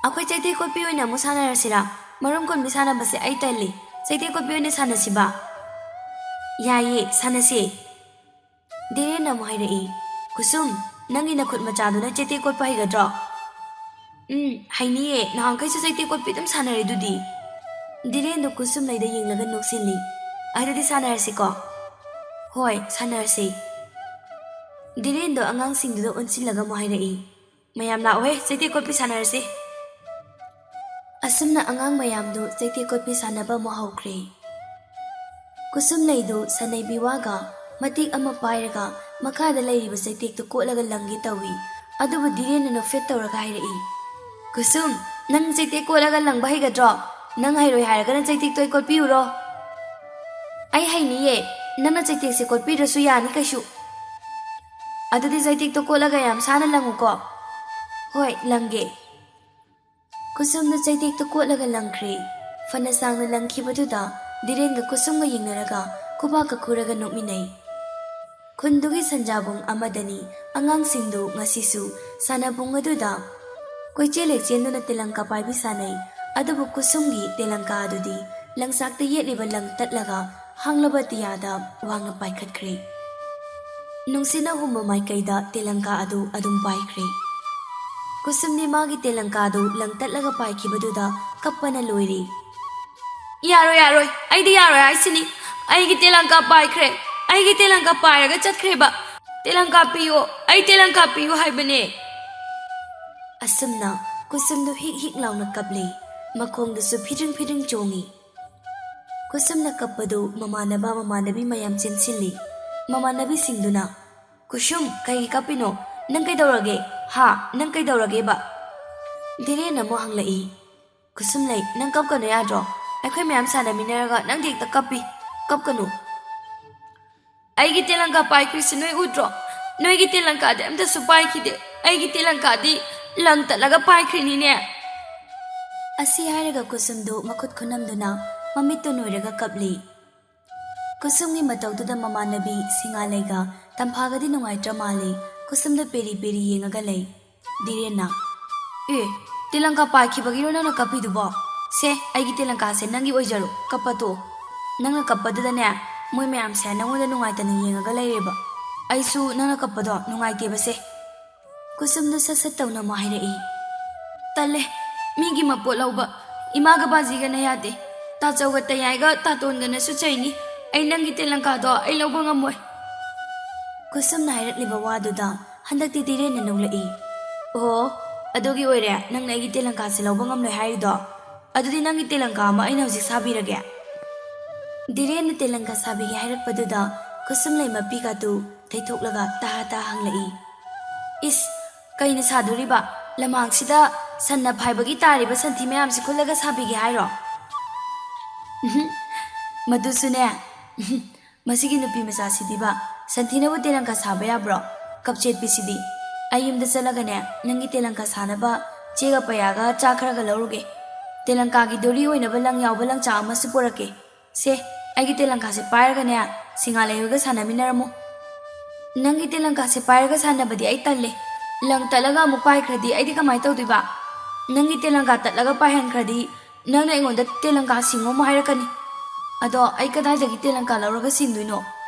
ꯑꯩꯈꯣꯏ ꯆꯩꯇꯦꯛ ꯀꯣꯠꯄꯤ ꯑꯣꯏꯅ ꯑꯃꯨꯛ ꯁꯥꯟꯅꯔꯁꯤꯔꯥ? ꯃꯔꯨꯝ ꯀꯣꯟꯕꯤ ꯁꯥꯟꯅꯕꯁꯦ ꯑꯩ ꯇꯜꯂꯤ, ꯆꯩꯇꯦꯛ ꯀꯣꯠꯄꯤ ꯑꯣꯏꯅ ꯁꯥꯟꯅꯁꯤꯕ? ꯌꯥꯏꯌꯦ, ꯁꯥꯟꯅꯁꯤ꯫ ꯙꯤꯔꯦꯟꯅ ꯑꯃꯨꯛ ꯍꯥꯏꯔꯛꯏ, ꯀꯨꯁꯨꯝ, ꯅꯪꯒꯤ ꯅꯈꯨꯠ ꯃꯆꯥꯗꯨꯅ ꯆꯩꯇꯦꯛ ꯀꯣꯠꯄ ꯍꯩꯒꯗ꯭ꯔꯣ? ꯍꯩꯅꯤꯌꯦ, ꯅꯍꯥꯟꯈꯩꯁꯨ ꯆꯩꯇꯦꯛ ꯀꯣꯠꯄꯤ ꯑꯗꯨꯝ ꯁꯥꯟꯅꯔꯦꯗꯨꯗꯤ꯫ ꯙꯤꯔꯦꯟꯗꯣ ꯀꯨꯁꯨꯝꯂꯩꯗ ꯌꯦꯡꯂꯒ ꯅꯣꯛꯁꯤꯜꯂꯤ꯫ ꯑꯗꯨꯗꯤ ꯁꯥꯟꯅꯔꯁꯤꯀꯣ? ꯍꯣꯏ, ꯁꯥꯟꯅꯔꯁꯤ꯫ ꯙꯤꯔꯦꯟꯗꯣ ꯑꯉꯥꯡꯁꯤꯡꯗꯨꯗ ꯑꯣꯟꯁꯤꯜꯂꯒ ꯑꯃꯨꯛ ꯍꯥꯏꯔꯛꯏ, ꯃꯌꯥꯝ ꯂꯥꯛꯑꯣꯍꯦ, ꯆꯩꯇꯦꯛ ꯀꯣꯠꯄꯤ ꯁꯥꯟꯅꯔꯁꯤ꯫ ꯑꯁꯨꯝꯅ ꯑꯉꯥꯡ ꯃꯌꯥꯝꯗꯨ ꯆꯩꯇꯦꯛ ꯀꯣꯠꯄꯤ ꯁꯥꯟꯅꯕ ꯑꯃꯨꯛ ꯍꯧꯈ꯭ꯔꯦ꯫ ꯀꯨꯁꯨꯝꯂꯩꯗꯨ ꯁꯅꯩꯕꯤ ꯋꯥꯒ ꯃꯇꯦꯛ ꯑꯃ ꯄꯥꯏꯔꯒ ꯃꯈꯥꯗ ꯂꯩꯔꯤꯕ ꯆꯩꯇꯦꯛꯇꯨ ꯀꯣꯠꯂꯒ ꯂꯪꯒꯦ ꯇꯧꯏ꯫ ꯑꯗꯨꯕꯨ ꯙꯤꯔꯦꯟꯅ ꯅꯣꯛꯐꯦꯠ ꯇꯧꯔꯒ ꯍꯥꯏꯔꯛꯏ, ꯀꯨꯁꯨꯝ, ꯅꯪ ꯆꯩꯇꯦꯛ ꯀꯣꯠꯂꯒ ꯂꯪꯕ ꯍꯩꯒꯗ꯭ꯔꯣ? ꯅꯪ ꯍꯩꯔꯣꯏ ꯍꯥꯏꯔꯒꯅ ꯆꯩꯇꯦꯛꯇꯣ ꯑꯩ ꯀꯣꯠꯄꯤꯌꯨꯔꯣ? ꯑꯩ ꯍꯩꯅꯤꯌꯦ, ꯅꯪꯅ ꯆꯩꯇꯦꯛꯁꯦ ꯀꯣꯠꯄꯤꯗ꯭ꯔꯁꯨ ꯌꯥꯅꯤ ꯀꯩꯁꯨ꯫ ꯑꯗꯨꯗꯤ ꯆꯩꯇꯦꯛꯇꯣ ꯀꯣꯠꯂꯒ ꯌꯥꯝ ꯁꯥꯅ ꯂꯪꯉꯨꯀꯣ꯫ ꯍꯣꯏ, ꯂꯪꯒꯦ꯫ ꯀꯨꯁꯨꯝꯅ ꯆꯩꯇꯦꯛꯇꯣ ꯀꯣꯠꯂꯒ ꯂꯪꯈ꯭ꯔꯦ꯫ ꯐꯅ ꯁꯥꯡꯅ ꯂꯪꯈꯤꯕꯗꯨꯗ ꯙꯤꯔꯦꯟꯒ ꯀꯨꯁꯨꯝꯒ ꯌꯦꯡꯅꯔꯒ ꯈꯨꯕꯥꯛꯀ ꯈꯨꯔꯒ ꯅꯣꯛꯃꯤꯟꯅꯩ꯫ ꯈꯨꯟꯗꯨꯒꯤ ꯁꯟꯖꯥꯕꯨꯡ ꯑꯃꯗꯅꯤ ꯑꯉꯥꯡꯁꯤꯡꯗꯨ ꯉꯁꯤꯁꯨ ꯁꯥꯟꯅꯕꯨꯡ ꯑꯗꯨꯗ ꯀꯣꯏꯆꯦꯜ ꯆꯦꯟꯗꯨꯅ ꯇꯦꯂꯪꯀꯥ ꯄꯥꯏꯕꯤ ꯁꯥꯟꯅꯩ꯫ ꯑꯗꯨꯕꯨ ꯀꯨꯁꯨꯝꯒꯤ ꯇꯦꯂꯪꯀꯥ ꯑꯗꯨꯗꯤ ꯂꯪꯆꯥꯛꯇ ꯌꯦꯠꯂꯤꯕ ꯂꯪ ꯇꯠꯂꯒ ꯍꯥꯡꯂꯕ ꯑꯇꯤꯌꯥꯗ ꯋꯥꯡꯅ ꯄꯥꯏꯈꯠꯈ꯭ꯔꯦ꯫ ꯅꯨꯡꯁꯤꯠꯅ ꯍꯨꯝꯕ ꯃꯥꯏꯀꯩꯗ ꯇꯦꯂꯪꯀꯥ ꯑꯗꯨ ꯑꯗꯨꯝ ꯄꯥꯏꯈ꯭ꯔꯦ꯫ ꯀꯨꯁꯨꯝꯗꯤ ꯃꯥꯒꯤ ꯇꯦꯂꯪꯀꯥꯗꯨ ꯂꯪ ꯇꯠꯂꯒ ꯄꯥꯏꯈꯤꯕꯗꯨꯗ ꯀꯞꯄꯅ ꯂꯣꯏꯔꯦ꯫ ꯌꯥꯔꯣꯏ ꯌꯥꯔꯣꯏ, ꯑꯩꯗꯤ ꯌꯥꯔꯣꯏ ꯍꯥꯏꯁꯤꯅꯤ, ꯑꯩꯒꯤ ꯇꯦꯂꯪꯀꯥ ꯄꯥꯏꯈ꯭ꯔꯦ, ꯑꯩꯒꯤ ꯇꯦꯂꯪꯀꯥ ꯄꯥꯏꯔꯒ ꯆꯠꯈ꯭ꯔꯦꯕ, ꯇꯦꯂꯪꯀꯥ ꯄꯤꯌꯣ, ꯑꯩ ꯇꯦꯂꯪꯀꯥ ꯄꯤꯌꯣ ꯍꯥꯏꯕꯅꯦ꯫ ꯑꯁꯨꯝꯅ ꯀꯨꯁꯨꯝꯗꯨ ꯍꯤꯛ ꯍꯤꯛ ꯂꯥꯎꯅ ꯀꯞꯂꯤ, ꯃꯈꯣꯡꯗꯨꯁꯨ ꯐꯤꯗ꯭ꯔꯤꯡ ꯐꯤꯗ꯭ꯔꯤꯡ ꯆꯣꯡꯉꯤ꯫ ꯀꯨꯁꯨꯝꯅ ꯀꯞꯄꯗꯨ ꯃꯃꯥꯟꯅꯕ ꯃꯃꯥꯟꯅꯕꯤ ꯃꯌꯥꯝ ꯆꯦꯟꯁꯤꯜꯂꯤ꯫ ꯃꯃꯥꯟꯅꯕꯤꯁꯤꯡꯗꯨꯅ, ꯀꯨꯁꯨꯝ, ꯀꯩꯒꯤ ꯀꯞꯄꯤꯅꯣ? ꯅꯪ ꯀꯩꯗꯧꯔꯒꯦ? ꯅꯪ ꯀꯩꯗꯧꯔꯒꯦꯕ? ꯙꯤꯔꯦꯟꯅ ꯑꯃꯨꯛ ꯍꯪꯂꯛꯏ꯫ ꯀꯨꯁꯨꯝꯂꯩ, ꯅꯪ ꯀꯞꯀꯅꯨ ꯌꯥꯗ꯭ꯔꯣ? ꯑꯩꯈꯣꯏ ꯃꯌꯥꯝ ꯁꯥꯟꯅꯃꯤꯟꯅꯔꯒ ꯅꯪꯗꯤ ꯍꯦꯛꯇ ꯀꯞꯄꯤ, ꯀꯞꯀꯅꯨ꯫ ꯑꯩꯒꯤ ꯇꯦꯂꯪꯀꯥ ꯄꯥꯏꯈ꯭ꯔꯤꯁꯤ ꯅꯣꯏ ꯎꯗ꯭ꯔꯣ? ꯅꯣꯏꯒꯤ ꯇꯦꯂꯪꯀꯥꯗꯤ ꯑꯝꯇꯁꯨ ꯄꯥꯏꯈꯤꯗꯦ, ꯑꯩꯒꯤ ꯇꯦꯂꯪꯀꯥꯗꯤ ꯂꯪ ꯇꯠꯂꯒ ꯄꯥꯏꯈ꯭ꯔꯤꯅꯤꯅꯦ꯫ ꯑꯁꯤ ꯍꯥꯏꯔꯒ ꯀꯨꯁꯨꯝꯗꯨ ꯃꯈꯨꯠ ꯈꯨꯅꯝꯗꯨꯅ ꯃꯃꯤꯠꯇꯨ ꯅꯣꯏꯔꯒ ꯀꯞꯂꯤ꯫ ꯀꯨꯁꯨꯝꯒꯤ ꯃꯇꯧꯗꯨꯗ ꯃꯃꯥꯟꯅꯕꯤ ꯁꯤꯡꯉꯥꯂꯩꯒ ꯇꯝꯐꯥꯒꯗꯤ ꯅꯨꯡꯉꯥꯏꯇ꯭ꯔ ꯃꯥꯜꯂꯤ꯫ ꯀꯨꯁꯨꯝꯗ ꯄꯦꯔꯤ ꯄꯦꯔꯤ ꯌꯦꯡꯉꯒ ꯂꯩ꯫ ꯙꯤꯔꯦꯟꯅ, ꯇꯦꯂꯪꯀꯥ ꯄꯥꯏꯈꯤꯕꯒꯤꯔꯣ ꯅꯪꯅ ꯀꯞꯄꯤꯗꯨꯕꯣ? ꯁꯦ, ꯑꯩꯒꯤ ꯇꯦꯂꯪꯀꯥꯁꯦ ꯅꯪꯒꯤ ꯑꯣꯏꯖꯔꯣ, ꯀꯞꯄ ꯇꯣꯛꯑꯣ꯫ ꯅꯪꯅ ꯀꯞꯄꯗꯨꯗꯅꯦ ꯃꯣꯏ ꯃꯌꯥꯝꯁꯦ ꯅꯪꯉꯣꯟꯗ ꯅꯨꯡꯉꯥꯏꯇꯅ ꯌꯦꯡꯉꯒ ꯂꯩꯔꯦꯕ, ꯑꯩꯁꯨ ꯅꯪꯅ ꯀꯞꯄꯗꯣ ꯅꯨꯡꯉꯥꯏꯇꯦꯕꯁꯦ꯫ ꯀꯨꯁꯨꯝꯗꯨ ꯁꯠ ꯁꯠ ꯇꯧꯅ ꯑꯃꯨꯛ ꯍꯥꯏꯔꯛꯏ, ꯇꯜꯂꯦ, ꯃꯤꯒꯤ ꯃꯄꯣꯠ ꯂꯧꯕ, ꯏꯃꯥꯒ ꯕꯥꯖꯤꯒꯅ ꯌꯥꯗꯦ, ꯇꯥꯆꯧꯒ ꯇꯌꯥꯏꯒ ꯇꯥꯇꯣꯟꯒꯅꯁꯨ ꯆꯩꯅꯤ, ꯑꯩ ꯅꯪꯒꯤ ꯇꯦꯂꯪꯀꯥꯗꯣ ꯑꯩ ꯂꯧꯕ ꯉꯝꯃꯣꯏ꯫ ꯀꯨꯁꯨꯝꯅ ꯍꯥꯏꯔꯛꯂꯤꯕ ꯋꯥꯗꯨꯗ ꯍꯟꯗꯛꯇꯤ ꯙꯤꯔꯦꯟꯅ ꯅꯣꯛꯂꯛꯏ꯫ ꯑꯣꯍꯣ, ꯑꯗꯨꯒꯤ ꯑꯣꯏꯔꯦ ꯅꯪꯅ ꯑꯩꯒꯤ ꯇꯦꯂꯪꯀꯥꯁꯦ ꯂꯧꯕ ꯉꯝꯂꯣꯏ ꯍꯥꯏꯔꯤꯗꯣ? ꯑꯗꯨꯗꯤ ꯅꯪꯒꯤ ꯇꯦꯂꯪꯀꯥ ꯑꯃ ꯑꯩꯅ ꯍꯧꯖꯤꯛ ꯁꯥꯕꯤꯔꯒꯦ꯫ ꯙꯤꯔꯦꯟꯅ ꯇꯦꯂꯪꯀꯥ ꯁꯥꯕꯤꯒꯦ ꯍꯥꯏꯔꯛꯄꯗꯨꯗ ꯀꯨꯁꯨꯝꯂꯩ ꯃꯄꯤꯒꯗꯨ ꯇꯩꯊꯣꯛꯂꯒ ꯇꯍꯥ ꯇꯍꯥ ꯍꯪꯂꯛꯏ꯫ ꯏꯁ, ꯀꯩꯅ ꯁꯥꯗꯣꯔꯤꯕ? ꯂꯝꯍꯥꯡꯁꯤꯗ ꯁꯟꯅ ꯐꯥꯏꯕꯒꯤ ꯇꯥꯔꯤꯕ ꯁꯟꯊꯤ ꯃꯌꯥꯝꯁꯤ ꯈꯨꯜꯂꯒ ꯁꯥꯕꯤꯒꯦ ꯍꯥꯏꯔꯣ? ꯃꯗꯨꯁꯨꯅꯦ, ꯃꯁꯤꯒꯤ ꯅꯨꯄꯤ ꯃꯆꯥꯁꯤꯗꯤꯕ ꯁꯟꯊꯤꯅꯕꯨ ꯇꯦꯂꯪꯀꯥ ꯁꯥꯕ ꯌꯥꯕ꯭ꯔꯣ? ꯀꯞꯆꯦꯠꯄꯤꯁꯤꯗꯤ꯫ ꯑꯩ ꯌꯨꯝꯗ ꯆꯠꯂꯒꯅꯦ ꯅꯪꯒꯤ ꯇꯦꯂꯪꯀꯥ ꯁꯥꯅꯕ ꯆꯦꯒ ꯄꯩꯌꯥꯒ ꯆꯥꯛ ꯈꯔꯒ ꯂꯧꯔꯨꯒꯦ꯫ ꯇꯦꯂꯪꯀꯥꯒꯤ ꯗꯣꯔꯤ ꯑꯣꯏꯅꯕ ꯂꯪ ꯌꯥꯎꯕ ꯂꯪꯆꯥꯛ ꯑꯃꯁꯨ ꯄꯨꯔꯛꯀꯦ꯫ ꯁꯦ, ꯑꯩꯒꯤ ꯇꯦꯂꯪꯀꯥꯁꯦ ꯄꯥꯏꯔꯒꯅꯦ ꯁꯤꯡꯉꯥꯂꯩ ꯍꯣꯏꯒ ꯁꯥꯟꯅꯃꯤꯟꯅꯔꯝꯃꯨ꯫ ꯅꯪꯒꯤ ꯇꯦꯂꯪꯀꯥꯁꯦ ꯄꯥꯏꯔꯒ ꯁꯥꯟꯅꯕꯗꯤ ꯑꯩ ꯇꯜꯂꯦ, ꯂꯪ ꯇꯠꯂꯒ ꯑꯃꯨꯛ ꯄꯥꯏꯈ꯭ꯔꯗꯤ ꯑꯩꯗꯤ ꯀꯃꯥꯏꯅ ꯇꯧꯗꯣꯏꯕ? ꯅꯪꯒꯤ ꯇꯦꯂꯪꯀꯥ ꯇꯠꯂꯒ ꯄꯥꯏꯍꯟꯈ꯭ꯔꯗꯤ ꯅꯪꯅ ꯑꯩꯉꯣꯟꯗ ꯇꯦꯂꯪꯀꯥ ꯁꯤꯡꯉꯣ ꯑꯃꯨꯛ ꯍꯥꯏꯔꯛꯀꯅꯤ꯫ ꯑꯗꯣ ꯑꯩ ꯀꯗꯥꯏꯗꯒꯤ ꯇꯦꯂꯪꯀꯥ ꯂꯧꯔꯒ ꯁꯤꯡꯗꯣꯏꯅꯣ?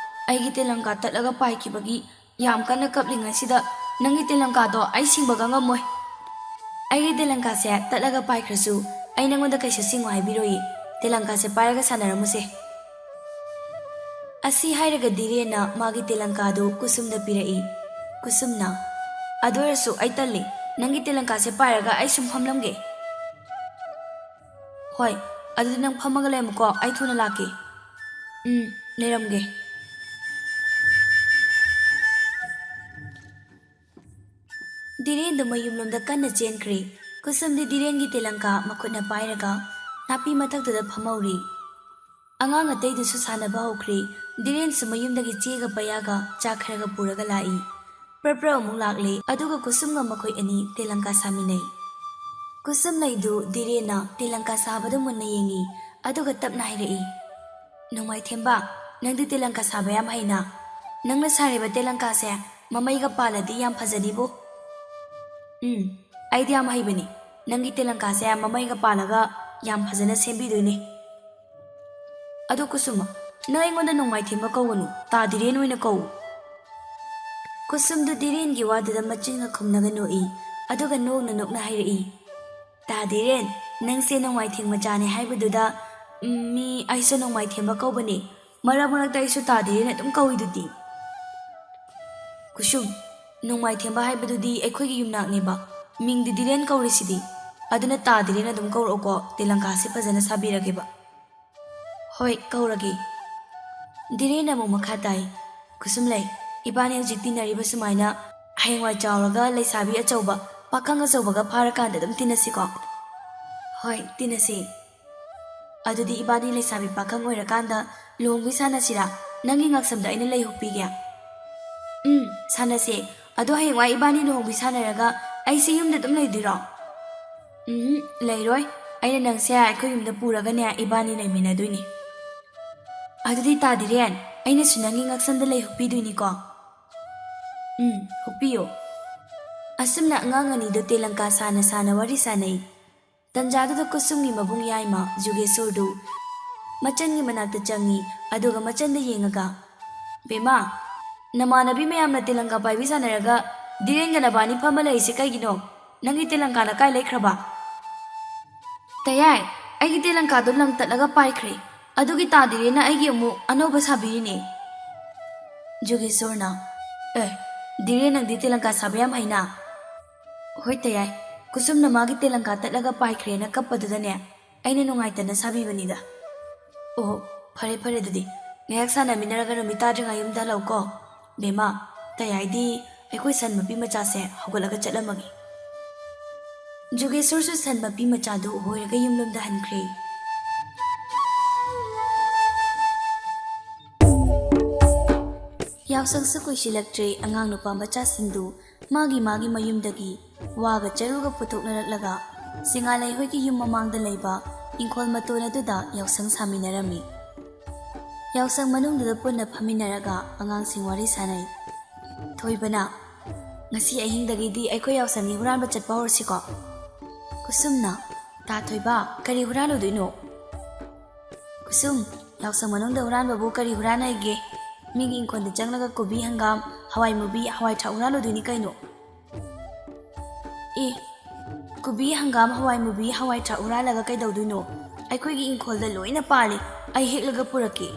ꯑꯩꯒꯤ ꯇꯦꯂꯪꯀꯥ ꯇꯠꯂꯒ ꯄꯥꯏꯈꯤꯕꯒꯤ ꯌꯥꯝ ꯀꯟꯅ ꯀꯞꯂꯤꯉꯩꯁꯤꯗ ꯅꯪꯒꯤ ꯇꯦꯂꯪꯀꯥꯗꯣ ꯑꯩ ꯁꯤꯡꯕꯒ ꯉꯝꯃꯣꯏ꯫ ꯑꯩꯒꯤ ꯇꯦꯂꯪꯀꯥꯁꯦ ꯇꯠꯂꯒ ꯄꯥꯏꯈ꯭ꯔꯁꯨ ꯑꯩ ꯅꯪꯉꯣꯟꯗ ꯀꯩꯁꯨ ꯁꯤꯡꯉꯣ ꯍꯥꯏꯕꯤꯔꯣꯏꯌꯦ, ꯇꯦꯂꯪꯀꯥꯁꯦ ꯄꯥꯏꯔꯒ ꯁꯥꯟꯅꯔꯝꯃꯨꯁꯦ꯫ ꯑꯁꯤ ꯍꯥꯏꯔꯒ ꯙꯤꯔꯦꯟꯅ ꯃꯥꯒꯤ ꯇꯦꯂꯪꯀꯥꯗꯨ ꯀꯨꯁꯨꯝꯗ ꯄꯤꯔꯛꯏ꯫ ꯀꯨꯁꯨꯝꯅ, ꯑꯗꯨ ꯑꯣꯏꯔꯁꯨ ꯑꯩ ꯇꯜꯂꯤ, ꯅꯪꯒꯤ ꯇꯦꯂꯪꯀꯥꯁꯦ ꯄꯥꯏꯔꯒ ꯑꯩ ꯁꯨꯝ ꯐꯝꯂꯝꯒꯦ꯫ ꯍꯣꯏ, ꯑꯗꯨꯗꯤ ꯅꯪ ꯐꯝꯃꯒ ꯂꯩꯔꯝꯃꯨꯀꯣ, ꯑꯩ ꯊꯨꯅ ꯂꯥꯛꯀꯦ꯫ ꯂꯩꯔꯝꯒꯦ꯫ ꯙꯤꯔꯦꯟꯗꯨ ꯃꯌꯨꯝꯂꯣꯝꯗ ꯀꯟꯅ ꯆꯦꯟꯈ꯭ꯔꯦ꯫ ꯀꯨꯁꯨꯝꯗꯤ ꯙꯤꯔꯦꯟꯒꯤ ꯇꯦꯂꯪꯀꯥ ꯃꯈꯨꯠꯅ ꯄꯥꯏꯔꯒ ꯅꯥꯄꯤ ꯃꯊꯛꯇꯨꯗ ꯐꯝꯍꯧꯔꯤ꯫ ꯑꯉꯥꯡ ꯑꯇꯩꯗꯨꯁꯨ ꯁꯥꯟꯅꯕ ꯍꯧꯈ꯭ꯔꯦ꯫ ꯙꯤꯔꯦꯟꯁꯨ ꯃꯌꯨꯝꯗꯒꯤ ꯆꯦꯒ ꯄꯩꯌꯥꯒ ꯆꯥꯛ ꯈꯔꯒ ꯄꯨꯔꯒ ꯂꯥꯛꯏ꯫ ꯄ꯭ꯔꯞ ꯑꯃꯨꯛ ꯂꯥꯛꯂꯦ, ꯑꯗꯨꯒ ꯀꯨꯁꯨꯝꯒ ꯃꯈꯣꯏ ꯑꯅꯤ ꯇꯦꯂꯪꯀꯥ ꯁꯥꯃꯤꯟꯅꯩ꯫ ꯀꯨꯁꯨꯝꯂꯩꯗꯨ ꯙꯤꯔꯦꯟꯅ ꯇꯦꯂꯪꯀꯥ ꯁꯥꯕꯗꯨ ꯃꯨꯟꯅ ꯌꯦꯡꯉꯤ, ꯑꯗꯨꯒ ꯇꯞꯅ ꯍꯥꯏꯔꯛꯏ, ꯅꯣꯡꯃꯥꯏꯊꯦꯝꯕ, ꯅꯪꯗꯤ ꯇꯦꯂꯪꯀꯥ ꯁꯥꯕ ꯌꯥꯝ ꯍꯩꯅ꯫ ꯅꯪꯅ ꯁꯥꯔꯤꯕ ꯇꯦꯂꯪꯀꯥꯁꯦ ꯃꯃꯩꯒ ꯄꯥꯜꯂꯗꯤ ꯌꯥꯝ ꯐꯖꯅꯤꯕꯨ꯫ ꯑꯩꯗꯤ ꯌꯥꯝ ꯍꯩꯕꯅꯤ ꯅꯪꯒꯤ ꯇꯦꯂꯪꯀꯥꯁꯦ ꯃꯃꯩꯒ ꯄꯥꯜꯂꯒ ꯌꯥꯝ ꯐꯖꯅ ꯁꯦꯝꯕꯤꯗꯣꯏꯅꯤ ꯑꯗꯣ ꯀꯨꯁꯨꯝ ꯅꯪ ꯑꯩꯉꯣꯟꯗ ꯅꯣꯡꯃꯥꯏꯊꯦꯝꯕ ꯀꯧꯒꯅꯨ ꯇꯥꯗꯤꯔꯦꯟ ꯑꯣꯏꯅ ꯀꯧ ꯀꯨꯁꯨꯝꯗꯨ ꯗꯤꯔꯦꯟꯒꯤ ꯋꯥꯗꯨꯗ ꯃꯆꯤꯟꯒ ꯈꯨꯝꯅꯒ ꯅꯣꯛꯏ ꯑꯗꯨꯒ ꯅꯣꯛꯅ ꯅꯣꯛꯅ ꯍꯥꯏꯔꯛꯏ ꯇꯥꯗꯤꯔꯦꯟ ꯅꯪꯁꯦ ꯅꯣꯡꯃꯥꯏꯊꯦꯡ ꯃꯆꯥꯅꯦ ꯍꯥꯏꯕꯗꯨꯗ ꯑꯩꯁꯨ ꯅꯣꯡꯃꯥꯏꯊꯦꯝꯕ ꯀꯧꯕꯅꯤ ꯃꯔꯛ ꯃꯔꯛꯇ ꯑꯩꯁꯨ ꯇꯥꯗꯤꯔꯦꯟ ꯑꯗꯨꯝ ꯀꯧꯏꯗꯨꯗꯤ ꯀꯨꯁꯨꯝ ꯅꯣꯡꯃꯥꯏꯊꯦꯝꯕ ꯍꯥꯏꯕꯗꯨꯗꯤ ꯑꯩꯈꯣꯏꯒꯤ ꯌꯨꯝꯅꯥꯛꯅꯦꯕ ꯃꯤꯡꯗꯤ ꯗꯤꯔꯦꯟ ꯀꯧꯔꯤꯁꯤꯗꯤ ꯑꯗꯨꯅ ꯇꯥꯗꯤꯔꯦꯟ ꯑꯗꯨꯝ ꯀꯧꯔꯛꯑꯣꯀꯣ ꯇꯦꯂꯪꯀꯥꯁꯦ ꯐꯖꯅ ꯁꯥꯕꯤꯔꯒꯦꯕ ꯍꯣꯏ ꯀꯧꯔꯒꯦ ꯗꯤꯔꯦꯟ ꯑꯃꯨꯛ ꯃꯈꯥ ꯇꯥꯏ ꯀꯨꯁꯨꯝ ꯂꯩ ꯏꯕꯥꯅꯤ ꯍꯧꯖꯤꯛ ꯇꯤꯟꯅꯔꯤꯕ ꯁꯨꯃꯥꯏꯅ ꯍꯌꯦꯡꯋꯥꯏ ꯆꯥꯎꯔꯒ ꯂꯩꯁꯥꯕꯤ ꯑꯆꯧꯕ ꯄꯥꯈꯪ ꯑꯆꯧꯕꯒ ꯐꯥꯔꯀꯥꯟꯗ ꯑꯗꯨꯝ ꯇꯤꯟꯅꯁꯤꯀꯣ ꯍꯣꯏ ꯇꯤꯟꯅꯁꯤ ꯑꯗꯨꯗꯤ ꯏꯕꯥꯅꯤ ꯂꯩꯁꯥꯕꯤ ꯄꯥꯈꯪ ꯑꯣꯏꯔꯀꯥꯟꯗ ꯂꯨꯍꯣꯡꯕꯤ ꯁꯥꯟꯅꯁꯤꯔꯥ ꯅꯪꯒꯤ ꯉꯛꯁꯝꯗ ꯑꯩꯅ ꯂꯩ ꯍꯨꯛꯄꯤꯒꯦ ꯁꯥꯟꯅꯁꯦ ꯑꯗꯣ ꯍꯌꯦꯡꯋꯥꯏ ꯏꯕꯥꯅꯤ ꯂꯨꯍꯣꯡꯕꯤ ꯁꯥꯟꯅꯔꯒ ꯑꯩꯁꯦ ꯌꯨꯝꯗ ꯑꯗꯨꯝ ꯂꯩꯗꯣꯏꯔꯣ ꯂꯩꯔꯣꯏ ꯑꯩꯅ ꯅꯪꯁꯦ ꯑꯩꯈꯣꯏ ꯌꯨꯝꯗ ꯄꯨꯔꯒꯅꯦ ꯏꯕꯥꯅꯤ ꯂꯩꯃꯤꯟꯅꯗꯣꯏꯅꯤ ꯑꯗꯨꯗꯤ ꯇꯥꯗꯤꯔꯦꯟ ꯑꯩꯅꯁꯨ ꯅꯪꯒꯤ ꯉꯛꯁꯝꯗ ꯂꯩ ꯍꯨꯛꯄꯤꯗꯣꯏꯅꯤꯀꯣ ꯍꯨꯛꯄꯤꯌꯣ ꯑꯁꯨꯝꯅ ꯑꯉꯥꯡ ꯑꯅꯤꯗꯨ ꯇꯦꯂꯪꯀꯥ ꯁꯥꯅ ꯁꯥꯅ ꯋꯥꯔꯤ ꯁꯥꯟꯅꯩ ꯇꯟꯖꯥꯗꯨꯗ ꯀꯨꯁꯨꯝꯒꯤ ꯃꯕꯨꯡ ꯌꯥꯏꯃ ꯖꯨꯒꯦꯁꯣꯔꯗꯨ ꯃꯆꯟꯒꯤ ꯃꯅꯥꯛꯇ ꯆꯪꯉꯤ ꯑꯗꯨꯒ ꯃꯆꯟꯗ ꯌꯦꯡꯉꯒ ꯕꯦꯃꯥ ꯅꯃꯥꯟꯅꯕꯤ ꯃꯌꯥꯝꯅ ꯇꯦꯂꯪꯀꯥ ꯄꯥꯏꯕꯤ ꯁꯥꯟꯅꯔꯒ ꯗꯤꯔꯦꯟꯒ ꯅꯕꯥꯅꯤ ꯐꯝꯃ ꯂꯩꯔꯤꯁꯦ ꯀꯩꯒꯤꯅꯣ ꯅꯪꯒꯤ ꯇꯦꯂꯪꯀꯥꯅ ꯀꯥꯏ ꯂꯩꯈ꯭ꯔꯕ ꯇꯌꯥꯏ ꯑꯩꯒꯤ ꯇꯦꯂꯪꯀꯥꯗꯣ ꯂꯪ ꯇꯠꯂꯒ ꯄꯥꯏꯈ꯭ꯔꯦ ꯑꯗꯨꯒꯤ ꯇꯥꯗꯤꯔꯦꯟꯅ ꯑꯩꯒꯤ ꯑꯃꯨꯛ ꯑꯅꯧꯕ ꯁꯥꯕꯤꯔꯤꯅꯦ ꯖꯨꯒꯦꯁꯣꯔꯅ ꯗꯤꯔꯦꯟ ꯅꯪꯗꯤ ꯇꯦꯂꯪꯀꯥ ꯁꯥꯕ ꯌꯥꯝ ꯍꯩꯅ ꯍꯣꯏ ꯇꯌꯥꯏ ꯀꯨꯁꯨꯝꯅ ꯃꯥꯒꯤ ꯇꯦꯂꯪꯀꯥ ꯇꯠꯂꯒ ꯄꯥꯏꯈ꯭ꯔꯦꯅ ꯀꯞꯄꯗꯨꯗꯅꯦ ꯑꯩꯅ ꯅꯨꯡꯉꯥꯏꯇꯅ ꯁꯥꯕꯤꯕꯅꯤꯗ ꯑꯣ ꯐꯔꯦ ꯐꯔꯦ ꯑꯗꯨꯗꯤ ꯉꯥꯏꯍꯥꯛ ꯁꯥꯟꯅꯃꯤꯟꯅꯔꯒ ꯅꯨꯃꯤꯠ ꯇꯥꯗ꯭ꯔꯤꯉꯩ ꯌꯨꯝꯗ ꯍꯜꯂꯛꯎꯀꯣ ꯕꯦꯃꯥ ꯇꯌꯥꯏꯗꯤ ꯑꯩꯈꯣꯏ ꯁꯟ ꯃꯄꯤ ꯃꯆꯥꯁꯦ ꯍꯧꯒꯠꯂꯒ ꯆꯠꯂꯝꯃꯒꯦ ꯖꯨꯒꯦꯁꯣꯔꯁꯨ ꯁꯟ ꯃꯄꯤ ꯃꯆꯥꯗꯨ ꯍꯣꯏꯔꯒ ꯌꯨꯝꯂꯣꯝꯗ ꯍꯟꯈ꯭ꯔꯦ ꯌꯥꯎꯁꯪꯁꯨ ꯀꯨꯏꯁꯤꯜꯂꯛꯇ꯭ꯔꯦ ꯑꯉꯥꯡ ꯅꯨꯄꯥ ꯃꯆꯥꯁꯤꯡꯗꯨ ꯃꯥꯒꯤ ꯃꯌꯨꯝꯗꯒꯤ ꯋꯥꯒ ꯆꯔꯨꯒ ꯄꯨꯊꯣꯛꯅꯔꯛꯂꯒ ꯁꯤꯡꯉꯥꯂꯩ ꯍꯣꯏꯒꯤ ꯌꯨꯝ ꯃꯃꯥꯡꯗ ꯂꯩꯕ ꯏꯪꯈꯣꯜ ꯃꯇꯣꯟ ꯑꯗꯨꯗ ꯌꯥꯎꯁꯪ ꯁꯥꯃꯤꯟꯅꯔꯝꯃꯤ ꯌꯥꯎꯁꯪ ꯃꯅꯨꯡꯗꯨꯗ ꯄꯨꯟꯅ ꯐꯝꯃꯤꯟꯅꯔꯒ ꯑꯉꯥꯡꯁꯤꯡ ꯋꯥꯔꯤ ꯁꯥꯟꯅꯩ ꯊꯣꯏꯕꯅ ꯉꯁꯤ ꯑꯍꯤꯡꯗꯒꯤꯗꯤ ꯑꯩꯈꯣꯏ ꯌꯥꯎꯁꯪꯒꯤ ꯍꯨꯔꯥꯟꯕ ꯆꯠꯄ ꯍꯧꯔꯁꯤꯀꯣ ꯀꯨꯁꯨꯝꯅ ꯇꯥ ꯊꯣꯏꯕ ꯀꯔꯤ ꯍꯨꯔꯥꯜꯂꯨꯗꯣꯏꯅꯣ ꯀꯨꯁꯨꯝ ꯌꯥꯎꯁꯪ ꯃꯅꯨꯡꯗ ꯍꯨꯔꯥꯟꯕꯕꯨ ꯀꯔꯤ ꯍꯨꯔꯥꯟꯅꯩꯒꯦ ꯃꯤꯒꯤ ꯏꯪꯈꯣꯜꯗ ꯆꯪꯂꯒ ꯀꯣꯕꯤ ꯍꯪꯒꯥꯝ ꯍꯋꯥꯏ ꯃꯨꯕꯤ ꯍꯋꯥꯏ ꯊꯔꯥꯛ ꯍꯨꯔꯥꯜꯂꯨꯗꯣꯏꯅꯤ ꯀꯩꯅꯣ ꯀꯣꯕꯤ ꯍꯪꯒꯥꯝ ꯍꯋꯥꯏ ꯃꯨꯕꯤ ꯍꯋꯥꯏ ꯊꯔꯥꯛ ꯍꯨꯔꯥꯜꯂꯒ ꯀꯩꯗꯧꯗꯣꯏꯅꯣ ꯑꯩꯈꯣꯏꯒꯤ ꯏꯪꯈꯣꯜꯗ ꯂꯣꯏꯅ ꯄꯥꯜꯂꯤ ꯑꯩ ꯍꯦꯛꯂꯒ ꯄꯨꯔꯛꯀꯦ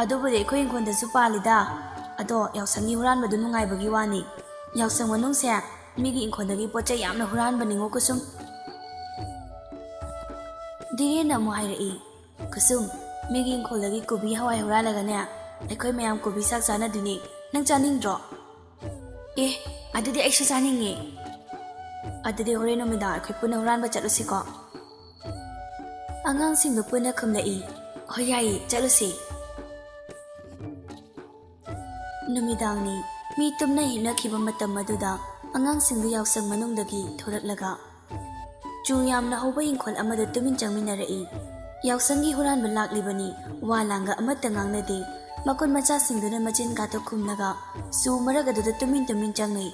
ꯑꯗꯨꯕꯨꯗꯤ ꯑꯩꯈꯣꯏ ꯏꯪꯈꯣꯜꯗꯁꯨ ꯄꯥꯜꯂꯤꯗ ꯑꯗꯣ ꯌꯥꯎꯁꯪꯒꯤ ꯍꯨꯔꯥꯟꯕꯗꯨ ꯅꯨꯡꯉꯥꯏꯕꯒꯤ ꯋꯥꯅꯤ ꯌꯥꯎꯁꯪ ꯃꯅꯨꯡꯁꯦ ꯃꯤꯒꯤ ꯏꯪꯈꯣꯜꯗꯒꯤ ꯄꯣꯠꯆꯩ ꯌꯥꯝꯅ ꯍꯨꯔꯥꯟꯕꯅꯤꯉꯣ ꯀꯨꯁꯨꯝ ꯗꯤꯔꯦꯟꯅ ꯑꯃꯨꯛ ꯍꯥꯏꯔꯛꯏ ꯀꯨꯁꯨꯝ ꯃꯤꯒꯤ ꯏꯪꯈꯣꯜꯗꯒꯤ ꯀꯣꯕꯤ ꯍꯋꯥꯏ ꯍꯨꯔꯥꯜꯂꯒꯅꯦ ꯑꯩꯈꯣꯏ ꯃꯌꯥꯝ ꯀꯣꯕꯤ ꯆꯥꯛ ꯆꯥꯅꯗꯣꯏꯅꯤ ꯅꯪ ꯆꯥꯅꯤꯡꯗ꯭ꯔꯣ ꯑꯗꯨꯗꯤ ꯑꯩꯁꯨ ꯆꯥꯅꯤꯡꯉꯦ ꯑꯗꯨꯗꯤ ꯍꯣꯔꯦꯟ ꯅꯨꯃꯤꯗꯥꯡ ꯑꯩꯈꯣꯏ ꯄꯨꯟꯅ ꯍꯨꯔꯥꯟꯕ ꯆꯠꯂꯨꯁꯤꯀꯣ ꯑꯉꯥꯡꯁꯤꯡꯗꯨ ꯄꯨꯟꯅ ꯈꯨꯝꯂꯛꯏ ꯍꯣꯏ ꯌꯥꯏꯌꯦ ꯆꯠꯂꯨꯁꯤ ꯅꯨꯃꯤꯗꯥꯡꯅꯤ ꯃꯤ ꯇꯨꯝꯅ ꯍꯤꯞꯅꯈꯤꯕ ꯃꯇꯝ ꯑꯗꯨꯗ ꯑꯉꯥꯡꯁꯤꯡꯗꯨ ꯌꯥꯎꯁꯪ ꯃꯅꯨꯡꯗꯒꯤ ꯊꯣꯔꯛꯂꯒ ꯆꯨ ꯌꯥꯝꯅ ꯍꯧꯕ ꯏꯪꯈꯣꯜ ꯑꯃꯗ ꯇꯨꯃꯤꯟ ꯆꯪꯃꯤꯟꯅꯔꯛꯏ ꯌꯥꯎꯁꯪꯒꯤ ꯍꯨꯔꯥꯟꯕ ꯂꯥꯛꯂꯤꯕꯅꯤ ꯋꯥ ꯂꯥꯡꯒ ꯑꯃꯠꯇ ꯉꯥꯡꯅꯗꯦ ꯃꯀꯨꯟ ꯃꯆꯥꯁꯤꯡꯗꯨꯅ ꯃꯆꯤꯟ ꯀꯥꯊꯣꯛ ꯈꯨꯝꯂꯒ ꯆꯨ ꯃꯔꯛ ꯑꯗꯨꯗ ꯇꯨꯃꯤꯟ ꯆꯪꯉꯤ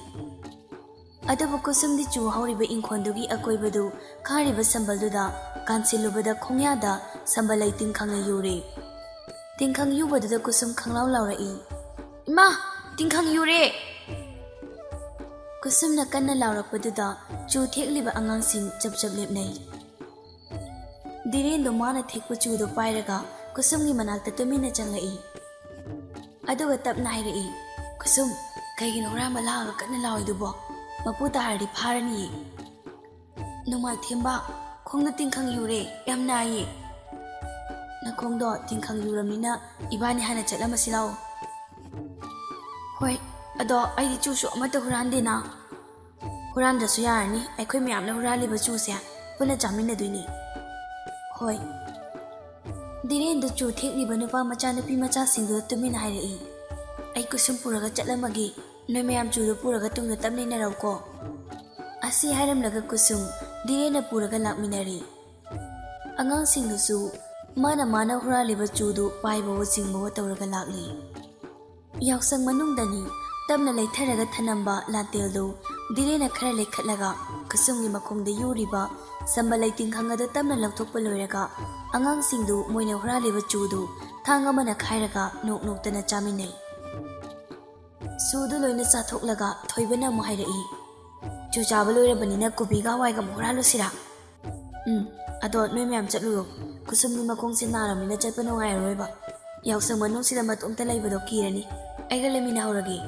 ꯑꯗꯨꯕꯨ ꯀꯨꯁꯨꯝꯗꯤ ꯆꯨ ꯍꯧꯔꯤꯕ ꯏꯪꯈꯣꯜꯗꯨꯒꯤ ꯑꯀꯣꯏꯕꯗꯨ ꯈꯥꯔꯤꯕ ꯁꯝꯕꯜꯗꯨꯗ ꯀꯥꯟꯁꯤꯜꯂꯨꯕꯗ ꯈꯣꯡꯌꯥꯗ ꯁꯝꯕꯜꯂꯩ ꯇꯤꯡꯈꯪꯅ ꯌꯨꯔꯦ ꯇꯤꯡꯈꯪ ꯌꯨꯕꯗꯨꯗ ꯀꯨꯁꯨꯝ ꯈꯪꯂꯥꯎ ꯂꯥꯎꯔꯛꯏ ꯏꯃꯥ ꯇꯤꯡꯈꯪ ꯌꯨꯔꯦ ꯀꯨꯁꯨꯝꯅ ꯀꯟꯅ ꯂꯥꯎꯔꯛꯄꯗꯨꯗ ꯆꯨ ꯊꯦꯛꯂꯤꯕ ꯑꯉꯥꯡꯁꯤꯡ ꯆꯞ ꯂꯦꯞꯅꯩ ꯗꯤꯔꯦꯟꯗꯣ ꯃꯥꯅ ꯊꯦꯛꯄ ꯆꯨꯗꯣ ꯄꯥꯏꯔꯒ ꯀꯨꯁꯨꯝꯒꯤ ꯃꯅꯥꯛꯇ ꯇꯨꯃꯤꯟꯅ ꯆꯪꯂꯛꯏ ꯑꯗꯨꯒ ꯇꯞꯅ ꯍꯥꯏꯔꯛꯏ ꯀꯨꯁꯨꯝ ꯀꯩꯒꯤꯅꯣ ꯍꯨꯔꯥꯟꯕ ꯂꯥꯛꯑꯒ ꯀꯟꯅ ꯂꯥꯎꯏꯗꯨꯕꯣ ꯃꯄꯨ ꯇꯥꯔꯗꯤ ꯐꯥꯔꯅꯤꯌꯦ ꯅꯣꯡꯃꯥꯏꯊꯦꯝꯕ ꯈꯣꯡꯗ ꯇꯤꯡꯈꯪ ꯌꯨꯔꯦ ꯌꯥꯝ ꯅꯥꯏꯌꯦ ꯅꯈꯣꯡꯗꯣ ꯇꯤꯡꯈꯪ ꯌꯨꯔꯝꯅꯤꯅ ꯏꯕꯥꯅꯤ ꯍꯥꯟꯅ ꯆꯠꯂꯝꯃꯁꯤ ꯂꯥꯛꯑꯣ ꯍꯣꯏ ꯑꯗꯣ ꯑꯩꯗꯤ ꯆꯨꯁꯨ ꯑꯃꯠꯇ ꯍꯨꯔꯥꯟꯗꯦꯅ ꯍꯨꯔꯥꯟꯗ꯭ꯔꯁꯨ ꯌꯥꯔꯅꯤ ꯑꯩꯈꯣꯏ ꯃꯌꯥꯝꯅ ꯍꯨꯔꯥꯜꯂꯤꯕ ꯆꯨꯁꯦ ꯄꯨꯟꯅ ꯆꯥꯃꯤꯟꯅꯗꯣꯏꯅꯤ ꯍꯣꯏ ꯗꯤꯔꯦꯟꯗꯨ ꯆꯨ ꯊꯦꯛꯂꯤꯕ ꯅꯨꯄꯥ ꯃꯆꯥ ꯅꯨꯄꯤ ꯃꯆꯥꯁꯤꯡꯗꯨꯗ ꯇꯨꯃꯤꯟꯅ ꯍꯥꯏꯔꯛꯏ ꯑꯩ ꯀꯨꯁꯨꯝ ꯄꯨꯔꯒ ꯆꯠꯂꯝꯃꯒꯦ ꯅꯣꯏ ꯃꯌꯥꯝ ꯆꯨꯗꯣ ꯄꯨꯔꯒ ꯇꯨꯡꯗ ꯇꯞꯅ ꯏꯟꯅꯔꯛꯎꯀꯣ ꯑꯁꯤ ꯍꯥꯏꯔꯝꯂꯒ ꯀꯨꯁꯨꯝ ꯗꯤꯔꯦꯟꯅ ꯄꯨꯔꯒ ꯂꯥꯛꯃꯤꯟꯅꯔꯤ ꯑꯉꯥꯡꯁꯤꯡꯗꯨꯁꯨ ꯃꯥꯅ ꯍꯨꯔꯥꯜꯂꯤꯕ ꯆꯨꯗꯨ ꯄꯥꯏꯕꯋꯣ ꯆꯤꯡꯕꯋꯣ ꯇꯧꯔꯒ ꯂꯥꯛꯂꯤ ꯌꯥꯎꯁꯪ ꯃꯅꯨꯡꯗꯅꯤ ꯇꯞꯅ ꯂꯩꯊꯔꯒ ꯊꯅꯝꯕ ꯂꯥꯇꯦꯜꯗꯨ ꯙꯤꯔꯦꯟꯅ ꯈꯔ ꯂꯩꯈꯠꯂꯒ ꯈꯨꯁꯨꯝꯒꯤ ꯃꯈꯣꯡꯗ ꯌꯨꯔꯤꯕ ꯁꯝꯕ ꯂꯩꯇꯤꯡꯈꯪ ꯑꯗꯨ ꯇꯞꯅ ꯂꯧꯊꯣꯛꯄ ꯂꯣꯏꯔꯒ ꯑꯉꯥꯡꯁꯤꯡꯗꯨ ꯃꯣꯏꯅ ꯍꯨꯔꯥꯜꯂꯤꯕ ꯆꯨꯗꯨ ꯊꯥꯡ ꯑꯃꯅ ꯈꯥꯏꯔꯒ ꯅꯣꯛ ꯅꯣꯛꯇꯅ ꯆꯥꯃꯤꯟꯅꯩ꯫ ꯆꯨꯗꯨ ꯂꯣꯏꯅ ꯆꯥꯊꯣꯛꯂꯒ ꯊꯣꯏꯕꯅ ꯑꯃꯨꯛ ꯍꯥꯏꯔꯛꯏ, ꯆꯨ ꯆꯥꯕ ꯂꯣꯏꯔꯕꯅꯤꯅ ꯀꯣꯕꯤꯒ ꯍꯋꯥꯏꯒ ꯑꯃꯨꯛ ꯍꯨꯔꯥꯜꯂꯨꯁꯤꯔꯥ? ꯑꯗꯣ ꯅꯣꯏ ꯃꯌꯥꯝ ꯆꯠꯂꯨꯔꯣ, ꯈꯨꯁꯨꯝꯒꯤ ꯃꯈꯣꯡꯁꯦ ꯅꯥꯔꯕꯅꯤꯅ ꯆꯠꯄ ꯅꯨꯡꯉꯥꯏꯔꯔꯣꯏꯕ꯫ ꯌꯥꯎꯁꯪ ꯃꯅꯨꯡꯁꯤꯗ ꯃꯇꯣꯝꯇ ꯂꯩꯕꯗꯣ ꯀꯤꯔꯅꯤ, ꯑꯩꯒ ꯂꯩꯃꯤꯟꯅꯍꯧꯔꯒꯦ꯫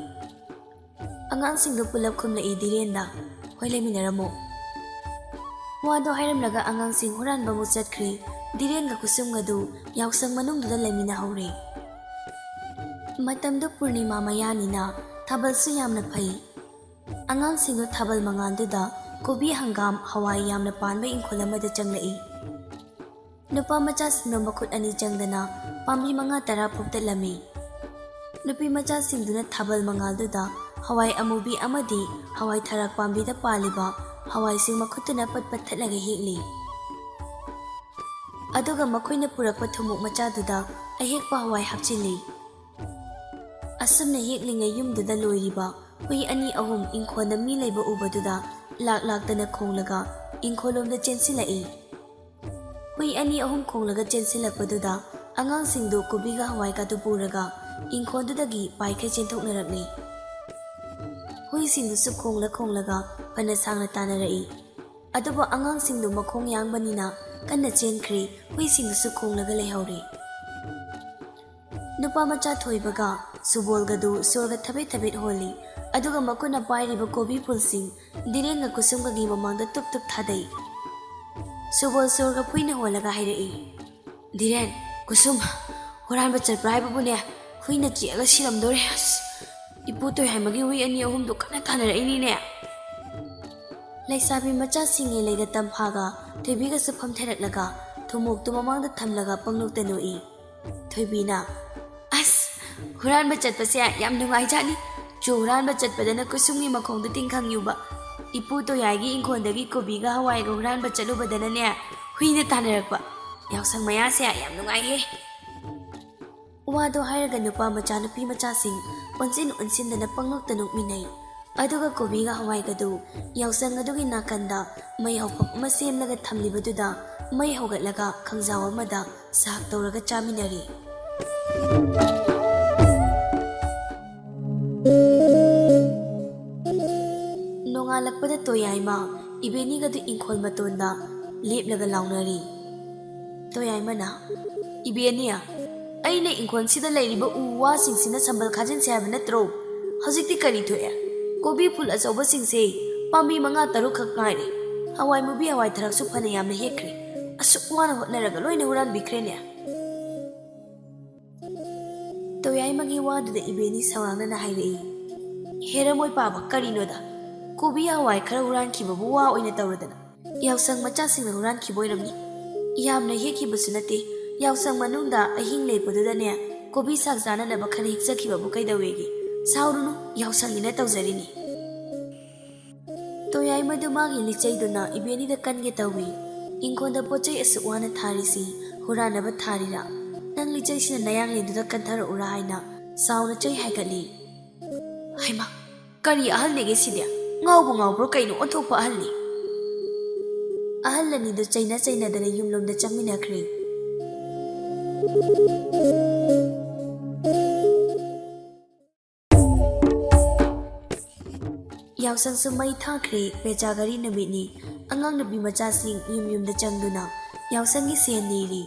ꯑꯉꯥꯡꯁꯤꯡꯗꯨ ꯄꯨꯂꯞ ꯈꯨꯝꯂꯛꯏ ꯙꯤꯔꯦꯟꯗ, ꯍꯣꯏ ꯂꯩꯃꯤꯟꯅꯔꯝꯃꯣ꯫ ꯋꯥꯗꯣ ꯍꯥꯏꯔꯝꯂꯒ ꯑꯉꯥꯡꯁꯤꯡ ꯍꯨꯔꯥꯟꯕ ꯑꯃꯨꯛ ꯆꯠꯈ꯭ꯔꯦ꯫ ꯙꯤꯔꯦꯟꯒ ꯈꯨꯁꯨꯝꯒꯗꯨ ꯌꯥꯎꯁꯪ ꯃꯅꯨꯡꯗꯨꯗ ꯂꯩꯃꯤꯟꯅꯍꯧꯔꯦ꯫ ꯃꯇꯝꯗꯨ ꯄꯨꯔꯅꯤꯃꯥ ꯃꯌꯥꯅꯤꯅ ꯊꯥꯕꯜꯁꯨ ꯌꯥꯝꯅ ꯐꯩ꯫ ꯑꯉꯥꯡꯁꯤꯡꯗꯨ ꯊꯥꯕꯜ ꯃꯉꯥꯜꯗꯨꯗ ꯀꯣꯕꯤ, ꯍꯪꯒꯥꯝ, ꯍꯋꯥꯏ ꯌꯥꯝꯅ ꯄꯥꯟꯕ ꯏꯪꯈꯣꯜ ꯑꯃꯗ ꯆꯪꯂꯛꯏ꯫ ꯅꯨꯄꯥ ꯃꯆꯥꯁꯤꯡꯗꯨ ꯃꯈꯨꯠ ꯑꯅꯤ ꯆꯪꯗꯅ ꯄꯥꯝꯕꯤ 5-10 ꯐꯨꯛꯇꯠꯂꯝꯃꯤ꯫ ꯅꯨꯄꯤ ꯃꯆꯥꯁꯤꯡꯗꯨꯅ ꯊꯥꯕꯜ ꯃꯉꯥꯜꯗꯨꯗ ꯍꯋꯥꯏ ꯑꯃꯨꯕꯤ ꯑꯃꯗꯤ ꯍꯋꯥꯏ ꯊꯔꯥꯛ ꯄꯥꯝꯕꯤꯗ ꯄꯥꯜꯂꯤꯕ ꯍꯋꯥꯏꯁꯤꯡ ꯃꯈꯨꯠꯇꯨꯅ ꯄꯠ ꯊꯠꯂꯒ ꯍꯦꯛꯂꯤ꯫ ꯑꯗꯨꯒ ꯃꯈꯣꯏꯅ ꯄꯨꯔꯛꯄ ꯊꯨꯃꯣꯛ ꯃꯆꯥꯗꯨꯗ ꯑꯍꯦꯛꯄ ꯍꯋꯥꯏ ꯍꯥꯞꯆꯤꯜꯂꯤ꯫ ꯑꯁꯨꯝꯅ ꯍꯦꯛꯂꯤꯉꯩ ꯌꯨꯝꯗꯨꯗ ꯂꯣꯏꯔꯤꯕ ꯍꯨꯏ 2-3 ꯏꯪꯈꯣꯜꯗ ꯃꯤ ꯂꯩꯕ ꯎꯕꯗꯨꯗ ꯂꯥꯛꯇꯅ ꯈꯣꯡꯂꯒ ꯏꯪꯈꯣꯜꯂꯣꯝꯗ ꯆꯦꯟꯁꯤꯜꯂꯛꯏ꯫ ꯍꯨꯏ 2-3 ꯈꯣꯡꯂꯒ ꯆꯦꯟꯁꯤꯜꯂꯛꯄꯗꯨꯗ ꯑꯉꯥꯡꯁꯤꯡꯗꯨ ꯀꯣꯕꯤꯒ ꯍꯋꯥꯏꯒꯗꯨ ꯄꯨꯔꯒ ꯏꯪꯈꯣꯜꯗꯨꯗꯒꯤ ꯄꯥꯏꯈꯩ ꯆꯦꯟꯊꯣꯛꯅꯔꯛꯂꯤ꯫ ꯍꯨꯏꯁꯤꯡꯗꯨꯁꯨ ꯈꯣꯡꯂꯒ ꯐꯅ ꯁꯥꯡꯅ ꯇꯥꯟꯅꯔꯛꯏ꯫ ꯑꯗꯨꯕꯨ ꯑꯉꯥꯡꯁꯤꯡꯗꯨ ꯃꯈꯣꯡ ꯌꯥꯡꯕꯅꯤꯅ ꯀꯟꯅ ꯆꯦꯟꯈ꯭ꯔꯦ, ꯍꯨꯏꯁꯤꯡꯗꯨꯁꯨ ꯈꯣꯡꯂꯒ ꯂꯩꯍꯧꯔꯦ꯫ ꯅꯨꯄꯥ ꯃꯆꯥ ꯊꯣꯏꯕꯒ ꯁꯨꯕꯣꯜꯒꯗꯨ ꯁꯣꯔꯒ ꯊꯕꯦꯠ ꯍꯣꯜꯂꯤ꯫ ꯑꯗꯨꯒ ꯃꯈꯣꯏꯅ ꯄꯥꯏꯔꯤꯕ ꯀꯣꯕꯤ ꯐꯨꯜꯁꯤꯡ ꯙꯤꯔꯦꯟꯒ ꯀꯨꯁꯨꯝꯒꯒꯤ ꯃꯃꯥꯡꯗ ꯇꯨꯞ ꯊꯥꯗꯩ꯫ ꯁꯨꯕꯣꯜ ꯁꯣꯔꯒ ꯐꯨꯏꯅ ꯍꯣꯜꯂꯒ ꯍꯥꯏꯔꯛꯏ, ꯙꯤꯔꯦꯟ, ꯀꯨꯁꯨꯝ, ꯍꯨꯔꯥꯟꯕ ꯆꯠꯄ꯭ꯔꯥ ꯍꯥꯏꯕꯕꯨꯅꯦ, ꯍꯨꯏꯅ ꯆꯤꯛꯑꯒ ꯁꯤꯔꯝꯗꯣꯔꯦ꯫ ꯏꯄꯨ ꯇꯣꯏꯍꯥꯏꯃꯒꯤ ꯍꯨꯏ 2-3ꯗꯨ ꯀꯟꯅ ꯇꯥꯟꯅꯔꯛꯏꯅꯤꯅꯦ꯫ ꯂꯩꯁꯥꯕꯤ ꯃꯆꯥꯁꯤꯡ ꯂꯩꯒ ꯇꯝꯐꯥꯒ ꯊꯣꯏꯕꯤꯒꯁꯨ ꯐꯝꯊꯔꯛꯂꯒ ꯊꯨꯃꯣꯛꯇꯨ ꯃꯃꯥꯡꯗ ꯊꯝꯂꯒ ꯄꯪꯅꯣꯛꯇ ꯅꯣꯛꯏ꯫ ꯊꯣꯏꯕꯤꯅ, ꯍꯨꯔꯥꯟꯕ ꯆꯠꯄꯁꯦ ꯌꯥꯝ ꯅꯨꯡꯉꯥꯏꯖꯥꯠꯅꯤ꯫ ꯆꯨ ꯍꯨꯔꯥꯟꯕ ꯆꯠꯄꯗꯅ ꯀꯨꯁꯨꯝꯒꯤ ꯃꯈꯣꯡꯗ ꯇꯤꯡꯈꯪ ꯌꯨꯕ, ꯏꯄꯨ ꯇꯣꯌꯥꯏꯒꯤ ꯏꯪꯈꯣꯜꯗꯒꯤ ꯀꯣꯕꯤꯒ ꯍꯋꯥꯏꯒ ꯍꯨꯔꯥꯟꯕ ꯆꯠꯂꯨꯕꯗꯅꯅꯦ ꯍꯨꯏꯅ ꯇꯥꯟꯅꯔꯛꯄ꯫ ꯌꯥꯎꯁꯪ ꯃꯌꯥꯁꯦ ꯌꯥꯝ ꯅꯨꯡꯉꯥꯏꯍꯦ꯫ ꯋꯥꯗꯣ ꯍꯥꯏꯔꯒ ꯅꯨꯄꯥ ꯃꯆꯥ ꯅꯨꯄꯤ ꯃꯆꯥꯁꯤꯡ ꯑꯣꯟꯁꯤꯟꯗꯅ ꯄꯪꯅꯣꯛꯇ ꯅꯣꯛꯃꯤꯟꯅꯩ꯫ ꯑꯗꯨꯒ ꯀꯣꯕꯤꯒ ꯍꯋꯥꯏꯒꯗꯨ ꯌꯥꯎꯁꯪ ꯑꯗꯨꯒꯤ ꯅꯥꯀꯟꯗ ꯃꯩ ꯍꯧꯐꯝ ꯑꯃ ꯁꯦꯝꯂꯒ ꯊꯝꯂꯤꯕꯗꯨꯗ ꯃꯩ ꯍꯧꯒꯠꯂꯒ ꯈꯪꯖꯥꯎ ꯑꯃꯗ ꯁꯥꯛ ꯇꯧꯔꯒ ꯆꯥꯃꯤꯟꯅꯔꯤ꯫ ꯅꯣꯡꯉꯥꯜꯂꯛꯄꯗ ꯇꯣꯌꯥꯏꯃ ꯏꯕꯦꯅꯤꯒꯗꯨ ꯏꯪꯈꯣꯜ ꯃꯇꯣꯟꯗ ꯂꯦꯞꯂꯒ ꯂꯥꯎꯅꯔꯤ꯫ ꯇꯣꯌꯥꯏꯃꯅ, ꯏꯕꯦꯅꯤ, ꯑꯩꯅ ꯏꯪꯈꯣꯜꯁꯤꯗ ꯂꯩꯔꯤꯕ ꯎ ꯋꯥꯁꯤꯡꯁꯤꯅ ꯁꯝꯕꯜ ꯈꯥꯖꯤꯟꯁꯦ ꯍꯥꯏꯕ ꯅꯠꯇ꯭ꯔꯣ? ꯍꯧꯖꯤꯛꯇꯤ ꯀꯔꯤ ꯊꯣꯛꯑꯦ? ꯀꯣꯕꯤ ꯐꯨꯜ ꯑꯆꯧꯕꯁꯤꯡꯁꯦ ꯄꯥꯝꯕꯤ 5-6 ꯈꯛ ꯉꯥꯏꯔꯦ꯫ ꯍꯋꯥꯏ ꯃꯨꯕꯤ, ꯍꯋꯥꯏ ꯊꯔꯥꯛꯁꯨ ꯐꯅ ꯌꯥꯝꯅ ꯍꯦꯛꯈ꯭ꯔꯦ꯫ ꯑꯁꯨꯛ ꯋꯥꯅ ꯍꯣꯠꯅꯔꯒ ꯂꯣꯏꯅ ꯍꯨꯔꯥꯟꯕꯤꯈ꯭ꯔꯦꯅꯦ꯫ ꯇꯣꯌꯥꯏꯃꯒꯤ ꯋꯥꯗꯨꯗ ꯏꯕꯦꯅꯤ ꯁꯋꯥꯡꯅꯅ ꯍꯥꯏꯔꯛꯏ, ꯍꯦꯔꯃꯣꯏ ꯄꯥꯕ, ꯀꯔꯤꯅꯣꯗ? ꯀꯣꯕꯤ ꯍꯋꯥꯏ ꯈꯔ ꯍꯨꯔꯥꯟꯈꯤꯕꯕꯨ ꯋꯥ ꯑꯣꯏꯅ ꯇꯧꯔꯗꯅ ꯌꯥꯎꯁꯪ ꯃꯆꯥꯁꯤꯡꯅ ꯍꯨꯔꯥꯟꯈꯤꯕ ꯑꯣꯏꯔꯝꯅꯤ꯫ ꯌꯥꯝꯅ ꯍꯦꯛꯈꯤꯕꯁꯨ ꯅꯠꯇꯦ, ꯌꯥꯎꯁꯪ ꯃꯅꯨꯡꯗ ꯑꯍꯤꯡ ꯂꯦꯛꯄꯗꯨꯗꯅꯦ ꯀꯣꯕꯤ ꯁꯥꯛ ꯆꯥꯅꯅꯕ ꯈꯔ ꯍꯦꯛꯆꯈꯤꯕꯕꯨ ꯀꯩꯗꯧꯋꯦꯒꯦ? ꯁꯥꯎꯔꯨꯅꯨ, ꯌꯥꯎꯁꯪꯅꯤꯅ ꯇꯧꯖꯔꯤꯅꯤ꯫ ꯇꯣꯌꯥꯏꯃꯗꯨ ꯃꯥꯒꯤ ꯂꯤꯆꯩꯗꯨꯅ ꯏꯕꯦꯅꯤꯗ ꯀꯟꯒꯦ ꯇꯧꯏ꯫ ꯏꯪꯈꯣꯜꯗ ꯄꯣꯠꯆꯩ ꯑꯁꯨꯛ ꯋꯥꯅ ꯊꯥꯔꯤꯁꯤ ꯍꯨꯔꯥꯟꯅꯕ ꯊꯥꯔꯤꯔꯥ? ꯅꯪ ꯂꯤꯆꯩꯁꯤꯅ ꯅꯌꯥꯡꯂꯦꯟꯗꯨꯗ ꯀꯟꯊꯔꯛꯎꯔꯥ ꯍꯥꯏꯅ ꯁꯥꯎꯅ ꯆꯩ ꯍꯥꯏꯒꯠꯂꯤ꯫ ꯍꯩꯃꯥ, ꯀꯔꯤ ꯑꯍꯜꯅꯦꯒꯦ ꯁꯤꯗꯤ? ꯉꯥꯎꯕ꯭ꯔꯣ ꯀꯩꯅꯣ? ꯑꯣꯟꯊꯣꯛꯄ ꯑꯍꯜꯅꯤ꯫ ꯑꯍꯜ ꯑꯅꯤꯗꯨ ꯆꯩꯅꯗꯅ ꯌꯨꯝꯂꯣꯝꯗ ꯆꯪꯃꯤꯟꯅꯈ꯭ꯔꯦ꯫ ꯌꯥꯎꯁꯪꯁꯨ ꯃꯩ ꯊꯥꯈ꯭ꯔꯦ꯫ ꯄꯦꯆꯥꯒꯔꯤ ꯅꯨꯃꯤꯠꯅꯤ꯫ ꯑꯉꯥꯡ ꯅꯨꯄꯤ ꯃꯆꯥꯁꯤꯡ ꯌꯨꯝꯗ ꯆꯪꯗꯨꯅ ꯌꯥꯎꯁꯪꯒꯤ ꯁꯦꯟ ꯅꯤꯔꯤ꯫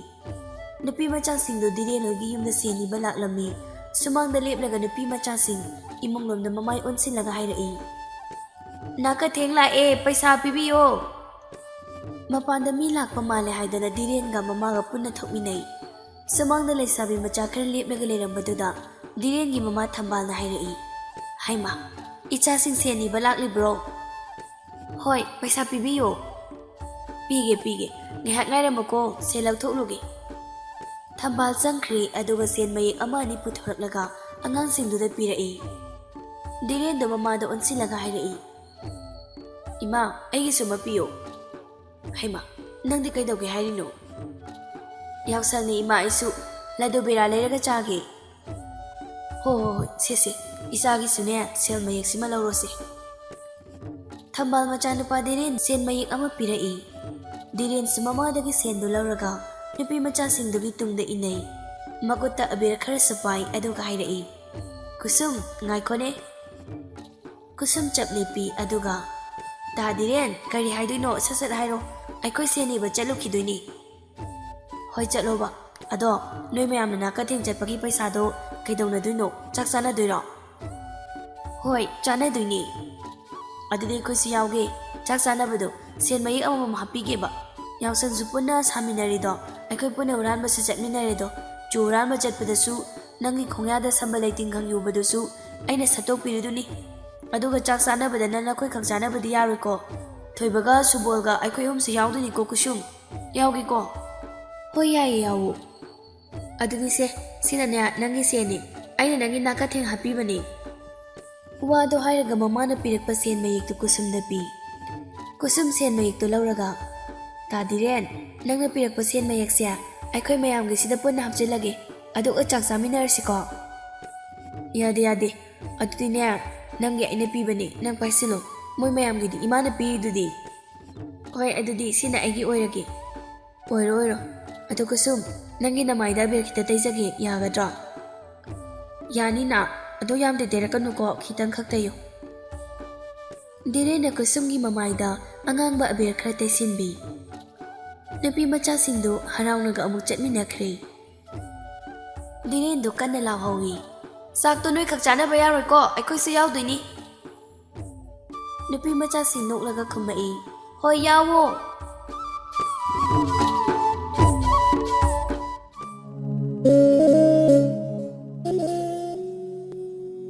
ꯅꯨꯄꯤ ꯃꯆꯥꯁꯤꯡꯗꯨ ꯙꯤꯔꯦꯟ ꯍꯣꯏꯒꯤ ꯌꯨꯝꯗ ꯁꯦꯟ ꯅꯤꯕ ꯂꯥꯛꯂꯝꯃꯤ꯫ ꯁꯨꯃꯥꯡꯗ ꯂꯦꯞꯂꯒ ꯅꯨꯄꯤ ꯃꯆꯥꯁꯤꯡ ꯏꯃꯨꯡꯂꯣꯝꯗ ꯃꯃꯥꯏ ꯑꯣꯟꯁꯤꯜꯂꯒ ꯍꯥꯏꯔꯛꯏ, ꯅꯥꯀꯊꯦꯡ ꯂꯥꯛꯑꯦ, ꯄꯩꯁꯥ ꯄꯤꯕꯤꯌꯣ꯫ ꯃꯄꯥꯟꯗ ꯃꯤ ꯂꯥꯛꯄ ꯃꯥꯜꯂꯦ ꯍꯥꯏꯗꯅ ꯙꯤꯔꯦꯟꯒ ꯃꯃꯥꯒ ꯄꯨꯟꯅ ꯊꯣꯛꯃꯤꯟꯅꯩ꯫ ꯁꯨꯃꯥꯡꯗ ꯂꯩꯁꯥꯕꯤ ꯃꯆꯥ ꯈꯔ ꯂꯦꯞꯂꯒ ꯂꯩꯔꯝꯕꯗꯨꯗ ꯙꯤꯔꯦꯟꯒꯤ ꯃꯃꯥ ꯊꯝꯕꯥꯜꯅ ꯍꯥꯏꯔꯛꯏ, ꯍꯩꯃꯥ, ꯏꯆꯥꯁꯤꯡ ꯁꯦꯟ ꯅꯤꯕ ꯂꯥꯛꯂꯤꯕ꯭ꯔꯣ? ꯍꯣꯏ, ꯄꯩꯁꯥ ꯄꯤꯕꯤꯌꯣ꯫ ꯄꯤꯒꯦ, ꯉꯥꯏꯍꯥꯛ ꯉꯥꯏꯔꯝꯃꯨꯀꯣ, ꯁꯦꯟ ꯂꯧꯊꯣꯛꯂꯨꯒꯦ꯫ ꯊꯝꯕꯥꯜ ꯆꯪꯈ꯭ꯔꯦ, ꯑꯗꯨꯒ ꯁꯦꯟ ꯃꯌꯦꯛ 1-2 ꯄꯨꯊꯣꯔꯛꯂꯒ ꯑꯉꯥꯡꯁꯤꯡꯗꯨꯗ ꯄꯤꯔꯛꯏ꯫ ꯙꯤꯔꯦꯟꯗꯨ ꯃꯃꯥꯗ ꯑꯣꯟꯁꯤꯜꯂꯒ ꯍꯥꯏꯔꯛꯏ, ꯏꯃꯥ, ꯑꯩꯒꯤꯁꯨ ꯑꯃ ꯄꯤꯌꯣ꯫ ꯍꯩꯃꯥ, ꯅꯪꯗꯤ ꯀꯩꯗꯧꯒꯦ ꯍꯥꯏꯔꯤꯅꯣ? ꯌꯥꯎꯁꯪꯅꯤ ꯏꯃꯥ, ꯑꯩꯁꯨ ꯂꯗꯨ ꯕꯦꯔꯥ ꯂꯩꯔꯒ ꯆꯥꯒꯦ꯫ ꯍꯣꯏ, ꯁꯦ, ꯏꯆꯥꯒꯤꯁꯨꯅꯦ ꯁꯦꯜ ꯃꯌꯦꯛꯁꯤꯃ ꯂꯧꯔꯣꯁꯦ꯫ ꯊꯝꯕꯥꯜ ꯃꯆꯥꯅꯨꯄꯥ ꯗꯤꯔꯦꯟ ꯁꯦꯟ ꯃꯌꯦꯛ ꯑꯃ ꯄꯤꯔꯛꯏ꯫ ꯗꯤꯔꯦꯟꯁꯨ ꯃꯃꯥꯗꯒꯤ ꯁꯦꯟꯗꯨ ꯂꯧꯔꯒ ꯅꯨꯄꯤ ꯃꯆꯥꯁꯤꯡꯗꯨꯒꯤ ꯇꯨꯡꯗ ꯏꯟꯅꯩ꯫ ꯃꯈꯨꯠꯇ ꯑꯕꯤꯔ ꯈꯔꯁꯨ ꯄꯥꯏ ꯑꯗꯨꯒ ꯍꯥꯏꯔꯛꯏ, ꯀꯨꯁꯨꯝ ꯉꯥꯏꯈꯣꯅꯦ꯫ ꯀꯨꯁꯨꯝ ꯆꯞ ꯂꯦꯞꯄꯤ ꯑꯗꯨꯒ ꯇꯥ ꯗꯤꯔꯦꯟ ꯀꯔꯤ ꯍꯥꯏꯗꯣꯏꯅꯣ ꯁꯠ ꯁꯠ ꯍꯥꯏꯔꯣ, ꯑꯩꯈꯣꯏ ꯁꯦꯟ ꯅꯤꯕ ꯆꯠꯂꯨꯈꯤꯗꯣꯏꯅꯤ꯫ ꯍꯣꯏ ꯆꯠꯂꯣꯕ, ꯑꯗꯣ ꯅꯣꯏ ꯃꯌꯥꯝꯅ ꯅꯥꯀꯊꯦꯡ ꯆꯠꯄꯒꯤ ꯄꯩꯁꯥꯗꯣ ꯀꯩꯗꯧꯅꯗꯣꯏꯅꯣ, ꯆꯥꯛ ꯆꯥꯅꯗꯣꯏꯔꯣ? ꯍꯣꯏ ꯆꯥꯅꯗꯣꯏꯅꯤ꯫ ꯑꯗꯨꯗꯤ ꯑꯩꯈꯣꯏꯁꯨ ꯌꯥꯎꯒꯦ, ꯆꯥꯛ ꯆꯥꯅꯕꯗꯣ ꯁꯦꯟ ꯃꯌꯦꯛ ꯑꯃꯃꯝ ꯍꯥꯞꯄꯤꯒꯦꯕ꯫ ꯌꯥꯎꯁꯪꯁꯨ ꯄꯨꯟꯅ ꯁꯥꯃꯤꯟꯅꯔꯤꯗꯣ, ꯑꯩꯈꯣꯏ ꯄꯨꯟꯅ ꯍꯨꯔꯥꯟꯕꯁꯨ ꯆꯠꯃꯤꯟꯅꯔꯦꯗꯣ, ꯆꯨ ꯍꯨꯔꯥꯟꯕ ꯆꯠꯄꯗꯁꯨ ꯅꯪꯒꯤ ꯈꯣꯡꯌꯥꯗ ꯁꯝꯕꯜ ꯂꯩꯇꯤꯡꯈꯪ ꯌꯨꯕꯗꯨꯁꯨ ꯑꯩꯅ ꯁꯠꯇꯣꯛꯄꯤꯔꯤꯗꯨꯅꯤ꯫ ꯑꯗꯨꯒ ꯆꯥꯛ ꯆꯥꯅꯕꯗꯅ ꯅꯈꯣꯏ ꯈꯛ ꯆꯥꯅꯕꯗꯤ ꯌꯥꯔꯣꯏꯀꯣ, ꯊꯣꯏꯕꯒ ꯁꯨꯕꯣꯜꯒ ꯑꯩꯈꯣꯏ ꯑꯍꯨꯝꯁꯨ ꯌꯥꯎꯗꯣꯏꯅꯤꯀꯣ ꯀꯨꯁꯨꯝ, ꯌꯥꯎꯒꯦꯀꯣ? ꯍꯣꯏ ꯌꯥꯏꯌꯦ ꯌꯥꯎꯋꯣ꯫ ꯑꯗꯨꯗꯤ ꯁꯦ ꯁꯤꯅꯅꯦ ꯅꯪꯒꯤ ꯁꯦꯟꯅꯤ, ꯑꯩꯅ ꯅꯪꯒꯤ ꯅꯥꯀꯊꯦꯡ ꯍꯥꯞꯄꯤꯕꯅꯤ꯫ ꯋꯥꯗꯣ ꯍꯥꯏꯔꯒ ꯃꯃꯥꯅ ꯄꯤꯔꯛꯄ ꯁꯦꯟ ꯃꯌꯦꯛꯇꯨ ꯀꯨꯁꯨꯝꯗ ꯄꯤ꯫ ꯀꯨꯁꯨꯝ ꯁꯦꯟ ꯃꯌꯦꯛꯇꯨ ꯂꯧꯔꯒ ꯇꯥ ꯗꯤꯔꯦꯟ ꯅꯪꯅ ꯄꯤꯔꯛꯄ ꯁꯦꯟ ꯃꯌꯦꯛꯁꯦ ꯑꯩꯈꯣꯏ ꯃꯌꯥꯝꯒꯤꯁꯤꯗ ꯄꯨꯟꯅ ꯍꯥꯞꯆꯤꯜꯂꯒꯦ, ꯑꯗꯨꯒ ꯆꯥꯛ ꯆꯥꯃꯤꯟꯅꯔꯁꯤꯀꯣ? ꯌꯥꯗꯦ ꯌꯥꯗꯦ, ꯑꯗꯨꯗꯤꯅꯦ ꯅꯪꯒꯤ ꯑꯩꯅ ꯄꯤꯕꯅꯤ, ꯅꯪ ꯄꯥꯏꯁꯤꯜꯂꯣ, ꯃꯣꯏ ꯃꯌꯥꯝꯒꯤꯗꯤ ꯏꯃꯥꯅ ꯄꯤꯔꯤꯗꯨꯗꯤ꯫ ꯍꯣꯏ ꯑꯗꯨꯗꯤ ꯁꯤꯅ ꯑꯩꯒꯤ ꯑꯣꯏꯔꯒꯦ꯫ ꯑꯣꯏꯔꯣ ꯑꯣꯏꯔꯣ꯫ ꯑꯗꯣ ꯀꯨꯁꯨꯝ ꯅꯪꯒꯤ ꯅꯃꯥꯏꯗ ꯑꯕꯤꯔ ꯈꯤꯇ ꯇꯩꯖꯒꯦ, ꯌꯥꯒꯗ꯭ꯔꯣ? ꯌꯥꯅꯤꯅ, ꯑꯗꯣ ꯌꯥꯝ ꯇꯩꯔꯛꯀꯅꯨꯀꯣ, ꯈꯤꯇꯪ ꯈꯛ ꯇꯩꯌꯨ꯫ ꯗꯤꯔꯦꯟꯅ ꯀꯨꯁꯨꯝꯒꯤ ꯃꯃꯥꯏꯗ ꯑꯉꯥꯡꯕ ꯑꯕꯤꯔ ꯈꯔ ꯇꯩꯁꯤꯟꯕꯤ꯫ ꯅꯨꯄꯤ ꯃꯆꯥꯁꯤꯡꯗꯨ ꯍꯔꯥꯎꯅꯒ ꯑꯃꯨꯛ ꯆꯠꯃꯤꯟꯅꯈ꯭ꯔꯦ꯫ ꯗꯤꯔꯦꯟꯗꯨ ꯀꯟꯅ ꯂꯥꯎꯍꯧꯏ, ꯆꯥꯛꯇꯣ ꯅꯣꯏ ꯈꯛ ꯆꯥꯅꯕ ꯌꯥꯔꯣꯏꯀꯣ, ꯑꯩꯈꯣꯏꯁꯨ ꯌꯥꯎꯗꯣꯏꯅꯤ꯫ ꯅꯨꯄꯤ ꯃꯆꯥꯁꯤꯡ ꯅꯣꯛꯂꯒ ꯈꯨꯝꯃꯛꯏ, ꯍꯣꯏ ꯌꯥꯎꯋꯣ꯫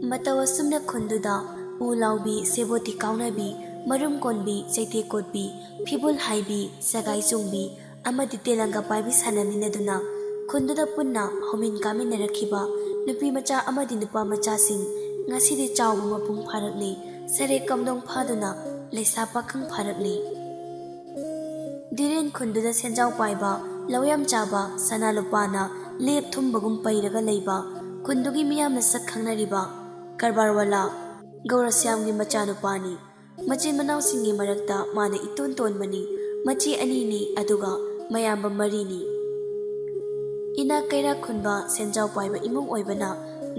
ꯃꯇꯧ ꯑꯁꯨꯝꯅ ꯈꯨꯟꯗꯨꯗ ꯎ ꯂꯥꯎꯕꯤ, ꯁꯦꯕꯣꯠꯇꯤ ꯀꯥꯎꯅꯕꯤ, ꯃꯔꯨꯝ ꯀꯣꯟꯕꯤ, ꯆꯩꯊꯦꯛ ꯀꯣꯠꯄꯤ, ꯐꯤꯕꯨꯜ ꯍꯥꯏꯕꯤ, ꯁꯒꯥꯏ ꯆꯣꯡꯕꯤ ꯑꯃꯗꯤ ꯇꯦꯂꯪꯒ ꯄꯥꯏꯕꯤ ꯁꯥꯟꯅꯃꯤꯟꯅꯗꯨꯅ ꯈꯨꯟꯗꯨꯗ ꯄꯨꯟꯅ ꯍꯧꯃꯤꯟ ꯀꯥꯃꯤꯟꯅꯔꯛꯈꯤꯕ ꯅꯨꯄꯤ ꯃꯆꯥ ꯑꯃꯗꯤ ꯅꯨꯄꯥ ꯃꯆꯥꯁꯤꯡ ꯉꯁꯤꯗꯤ ꯆꯥꯎꯕ ꯃꯄꯨꯡ ꯐꯥꯔꯛꯂꯤ, ꯁꯔꯦꯛ ꯀꯝꯗꯣꯡ ꯐꯥꯗꯨꯅ ꯂꯩꯁꯥ ꯄꯥꯈꯪ ꯐꯥꯔꯛꯂꯤ꯫ ꯗꯤꯔꯦꯟ ꯈꯨꯟꯗꯨꯗ ꯁꯦꯟꯖꯥꯎ ꯄꯥꯏꯕ, ꯂꯧꯌꯥꯝ ꯆꯥꯕ, ꯁꯅꯥ ꯂꯨꯄꯥꯅ ꯂꯦꯞ ꯊꯨꯝꯕꯒꯨꯝ ꯄꯩꯔꯒ ꯂꯩꯕ, ꯈꯨꯟꯗꯨꯒꯤ ꯃꯤꯌꯥꯝꯅ ꯁꯛ ꯈꯪꯅꯔꯤꯕ ꯀꯔꯕꯥꯔꯋꯥꯂꯥ ꯒꯧꯔꯁ꯭ꯌꯥꯝꯒꯤ ꯃꯆꯥꯅꯨꯄꯥꯅꯤ꯫ ꯃꯆꯤꯟ ꯃꯅꯥꯎꯁꯤꯡꯒꯤ ꯃꯔꯛꯇ ꯃꯥꯅ ꯏꯇꯣꯟ ꯇꯣꯟꯕꯅꯤ, ꯃꯆꯦ ꯑꯅꯤꯅꯤ ꯑꯗꯨꯒ ꯃꯌꯥꯝꯕ ꯃꯔꯤꯅꯤ꯫ ꯏꯅꯥꯛ ꯀꯩꯔꯥꯛ ꯈꯨꯟꯕ ꯁꯦꯟꯖꯥꯎ ꯄꯥꯏꯕ ꯏꯃꯨꯡ ꯑꯣꯏꯕꯅ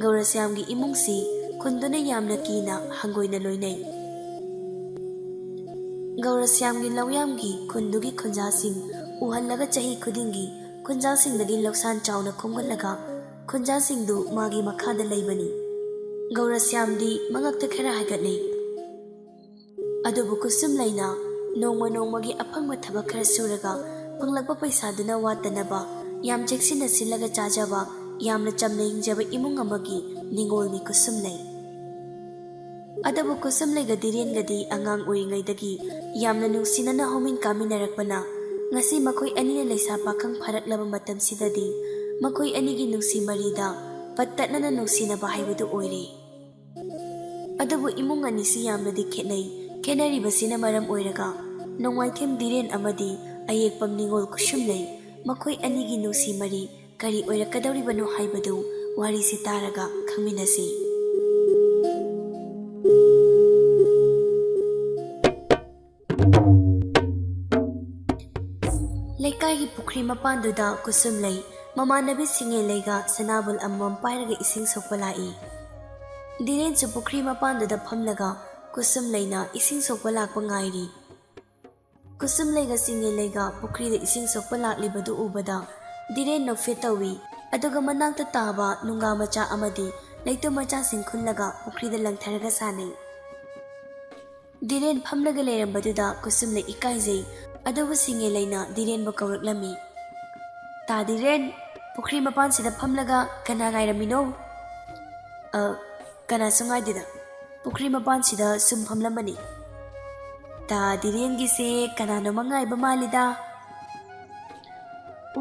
ꯒꯧꯔꯁ꯭ꯌꯥꯝꯒꯤ ꯏꯃꯨꯡꯁꯤ ꯈꯨꯟꯗꯨꯅ ꯌꯥꯝꯅ ꯀꯤꯅ ꯍꯪꯒꯣꯏꯅ ꯂꯣꯏꯅꯩ꯫ ꯒꯧꯔꯁ꯭ꯌꯥꯝꯒꯤ ꯂꯧꯌꯥꯝꯒꯤ ꯈꯨꯟꯗꯨꯒꯤ ꯈꯨꯟꯖꯥꯁꯤꯡ ꯎꯍꯜꯂꯒ ꯆꯍꯤ ꯈꯨꯗꯤꯡꯒꯤ ꯈꯨꯟꯖꯥꯁꯤꯡꯗꯒꯤ ꯂꯧꯁꯥꯟ ꯆꯥꯎꯅ ꯈꯣꯝꯒꯠꯂꯒ ꯈꯨꯟꯖꯥꯁꯤꯡꯗꯨ ꯃꯥꯒꯤ ꯃꯈꯥꯗ ꯂꯩꯕꯅꯤ꯫ ꯒꯧꯔꯁ꯭ꯌꯥꯝꯗꯤ ꯃꯉꯛꯇ ꯈꯔ ꯍꯥꯏꯒꯠꯂꯤ, ꯑꯗꯨꯕꯨ ꯀꯨꯁꯨꯝ ꯂꯩꯅ ꯅꯣꯡꯃ ꯅꯣꯡꯃꯒꯤ ꯑꯐꯪꯕ ꯊꯕꯛ ꯈꯔ ꯁꯨꯔꯒ ꯐꯪꯂꯛꯄ ꯄꯩꯁꯥꯗꯨꯅ ꯋꯥꯠꯇꯅꯕ ꯌꯥꯝ ꯆꯦꯛꯁꯤꯟꯅ ꯁꯤꯜꯂꯒ ꯆꯥꯖꯕ, ꯌꯥꯝꯅ ꯆꯝꯅ ꯍꯤꯡꯖꯕ ꯏꯃꯨꯡ ꯑꯃꯒꯤ ꯅꯤꯡꯉꯣꯜꯅꯤ ꯀꯨꯁꯨꯝꯂꯩ꯫ ꯑꯗꯨꯕꯨ ꯀꯨꯁꯨꯝꯂꯩꯒ ꯗꯤꯔꯦꯟꯒꯗꯤ ꯑꯉꯥꯡ ꯑꯣꯏꯔꯤꯉꯩꯗꯒꯤ ꯌꯥꯝꯅ ꯅꯨꯡꯁꯤꯅꯅ ꯍꯧꯃꯤꯟ ꯀꯥꯃꯤꯟꯅꯔꯛꯄꯅ ꯉꯁꯤ ꯃꯈꯣꯏ ꯑꯅꯤꯅ ꯂꯩꯁꯥ ꯄꯥꯈꯪ ꯐꯥꯔꯛꯂꯕ ꯃꯇꯝꯁꯤꯗꯗꯤ ꯃꯈꯣꯏ ꯑꯅꯤꯒꯤ ꯅꯨꯡꯁꯤ ꯃꯔꯤꯗ ꯄꯠꯇꯠꯅꯅ ꯅꯨꯡꯁꯤꯅꯕ ꯍꯥꯏꯕꯗꯨ ꯑꯣꯏꯔꯦ꯫ ꯑꯗꯨꯕꯨ ꯏꯃꯨꯡ ꯑꯅꯤꯁꯤ ꯌꯥꯝꯅꯗꯤ ꯈꯦꯠꯅꯩ꯫ ꯈꯦꯠꯅꯔꯤꯕꯁꯤꯅ ꯃꯔꯝ ꯑꯣꯏꯔꯒ ꯅꯣꯡꯃꯥꯏꯊꯦꯝ ꯗꯤꯔꯦꯟ ꯑꯃꯗꯤ ꯑꯌꯦꯛꯄꯝ ꯅꯤꯡꯉꯣꯜ ꯀꯨꯁꯨꯝꯂꯩ ꯃꯈꯣꯏ ꯑꯅꯤꯒꯤ ꯅꯨꯡꯁꯤ ꯃꯔꯤ ꯀꯔꯤ ꯑꯣꯏꯔꯛꯀꯗꯧꯔꯤꯕꯅꯣ ꯍꯥꯏꯕꯗꯨ ꯋꯥꯔꯤꯁꯤ ꯇꯥꯔꯒ ꯈꯪꯃꯤꯟꯅꯁꯤ꯫ ꯂꯩꯀꯥꯏꯒꯤ ꯄꯨꯈ꯭ꯔꯤ ꯃꯄꯥꯟꯗꯨꯗ ꯀꯨꯁꯨꯝꯂꯩ ꯃꯃꯥꯟꯅꯕꯤ ꯁꯤꯡꯉꯦꯜꯂꯩꯒ ꯁꯅꯥꯕꯨꯜ ꯑꯃꯃꯝ ꯄꯥꯏꯔꯒ ꯏꯁꯤꯡ ꯁꯣꯛꯄ ꯂꯥꯛꯏ꯫ ꯗꯤꯔꯦꯟꯁꯨ ꯄꯨꯈ꯭ꯔꯤ ꯃꯄꯥꯟꯗꯨꯗ ꯐꯝꯂꯒ ꯀꯨꯁꯨꯝꯂꯩꯅ ꯏꯁꯤꯡ ꯁꯣꯛꯄ ꯂꯥꯛꯄ ꯉꯥꯏꯔꯤ꯫ ꯀꯨꯁꯨꯝꯂꯩꯒ ꯁꯤꯡꯉꯦꯜꯂꯩꯒ ꯄꯨꯈ꯭ꯔꯤꯗ ꯏꯁꯤꯡ ꯁꯣꯛꯄ ꯂꯥꯛꯂꯤꯕꯗꯨ ꯎꯕꯗ ꯗꯤꯔꯦꯟ ꯅꯣꯛꯐꯦꯠ ꯇꯧꯏ, ꯑꯗꯨꯒ ꯃꯅꯥꯛꯇ ꯇꯥꯕ ꯅꯨꯡꯒꯥ ꯃꯆꯥ ꯑꯃꯗꯤ ꯂꯩꯇꯨꯝ ꯃꯆꯥꯁꯤꯡ ꯈꯨꯜꯂꯒ ꯄꯨꯈ꯭ꯔꯤꯗ ꯂꯪꯊꯔꯒ ꯁꯥꯟꯅꯩ꯫ ꯗꯤꯔꯦꯟ ꯐꯝꯂꯒ ꯂꯩꯔꯝꯕꯗꯨꯗ ꯀꯨꯁꯨꯝꯂꯩ ꯏꯀꯥꯏꯖꯩ, ꯑꯗꯨꯕꯨ ꯁꯤꯡꯉꯦꯜꯂꯩꯅ ꯗꯤꯔꯦꯟꯕꯨ ꯀꯧꯔꯛꯂꯝꯃꯤ, ꯇꯥ ꯗꯤꯔꯦꯟ, ꯄꯨꯈ꯭ꯔꯤ ꯃꯄꯥꯟꯁꯤꯗ ꯐꯝꯂꯒ ꯀꯅꯥ ꯉꯥꯏꯔꯝꯃꯤꯅꯣ? ꯀꯅꯥꯁꯨ ꯉꯥꯏꯗꯦꯗ, ꯄꯨꯈ꯭ꯔꯤ ꯃꯄꯥꯟꯁꯤꯗ ꯁꯨꯝ ꯐꯝꯂꯝꯕꯅꯤ꯫ ꯇꯥ ꯗꯤꯔꯦꯟꯒꯤꯁꯦ ꯀꯅꯥꯅꯣꯃ ꯉꯥꯏꯕ ꯃꯥꯜꯂꯤꯗ꯫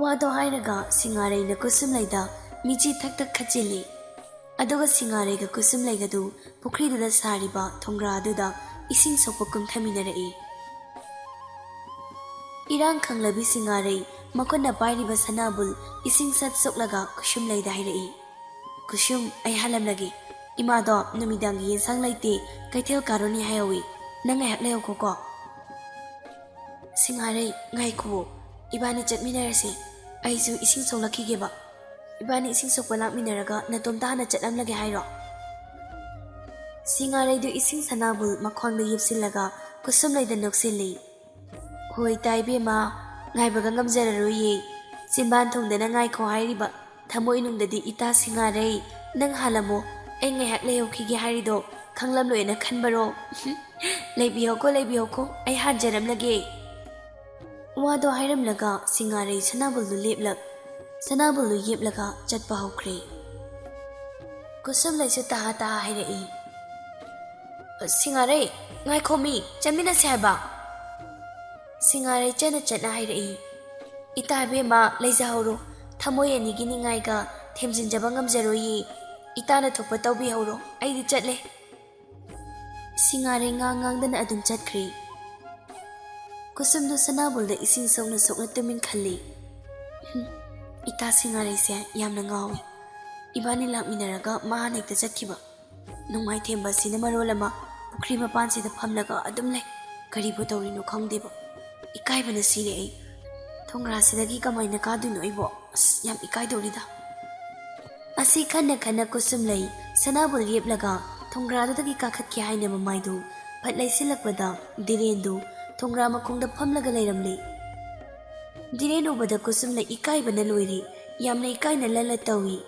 ꯋꯥꯗꯣ ꯍꯥꯏꯔꯒ ꯁꯤꯡꯉꯥꯔꯩꯅ ꯀꯨꯁꯨꯝꯂꯩꯗ ꯃꯤꯆꯤ ꯊꯛ ꯊꯛ ꯈꯠꯆꯤꯜꯂꯤ, ꯑꯗꯨꯒ ꯁꯤꯡꯉꯥꯔꯩꯒ ꯀꯨꯁꯨꯝꯂꯩꯒꯗꯨ ꯄꯨꯈ꯭ꯔꯤꯗꯨꯗ ꯁꯥꯔꯤꯕ ꯊꯣꯡꯒ꯭ꯔꯥꯗꯨꯗ ꯏꯁꯤꯡ ꯁꯣꯛꯄ ꯀꯨꯝꯊꯃꯤꯟꯅꯔꯛꯏ꯫ ꯏꯔꯥꯡ ꯈꯪꯂꯕꯤ ꯁꯤꯡꯉꯥꯔꯩ ꯃꯈꯨꯠꯅ ꯄꯥꯏꯔꯤꯕ ꯁꯅꯥꯕꯨꯜ ꯏꯁꯤꯡ ꯁꯠ ꯁꯣꯛꯂꯒ ꯀꯨꯁꯨꯝꯂꯩꯗ ꯍꯥꯏꯔꯛꯏ, ꯀꯨꯁꯨꯝ, ꯑꯩ ꯍꯜꯂꯝꯂꯒꯦ, ꯏꯃꯥꯗꯣ ꯅꯨꯃꯤꯗꯥꯡꯒꯤ ꯌꯦꯟꯁꯥꯡ ꯂꯩꯇꯦ, ꯀꯩꯊꯦꯜ ꯀꯥꯔꯨꯅꯤ ꯍꯥꯏꯍꯧꯏ, Nang ngayak na ko ko. Singaray, ngay ko. Ibani chatminarasi. Aisu ising soglakige ba. Ibani ising sokpalak minaraga na tumtahan na chatlamlage hayro. Singaray do ising sanabul makhwangda yipsilaga kusum layda noksili. Hoy taibe ma, ngay baga ngamjararoye. Simban thongdana ngay ko hayriba. Thamoy nungdadi ita singaray. Nang halamo, ay ngayak layokige hayrido. Khanglam loy na khanbaro. Laybiyo ko, ay hanjaram lage. Wado hayram laga singaray sanabul du leplak. Sanabul du yeplaga chatpa hokre. Kusum laysu taha hayrai. Singaray, ngay ko mi, chamina sihaba. Singaray chana chana hayrai. Itabe ma layzahoro. Thamoy anigini ngay ga themjin jaba ngamjaroye. Itana thokpa tawbi horo. Ay di chatle. Singaray ngang-ngangdana adum chatkre. Kusum do sanabul da ising sokna tumin khali. Ita singaray siya yamna ngawi. Ibani lakminaraga mahan hekta chatkiba. Nungmay themba sina marolama pukri mapan sida phamlaga adum lay. Karibu tawrino khangdeba. Ikaybana sire ay. Thongra sidagi kamay nakaduno ibo. Yam ikaydorida. Asi khana kusum lay sanabul yeplaga thongra dagi kakhat ki haina mamaydu. Patlay silakbada direndo thongra makhongda phamlaga layramle. Direno bada kusum lay ikaybana loiri. Yamna ikayna lala tawi.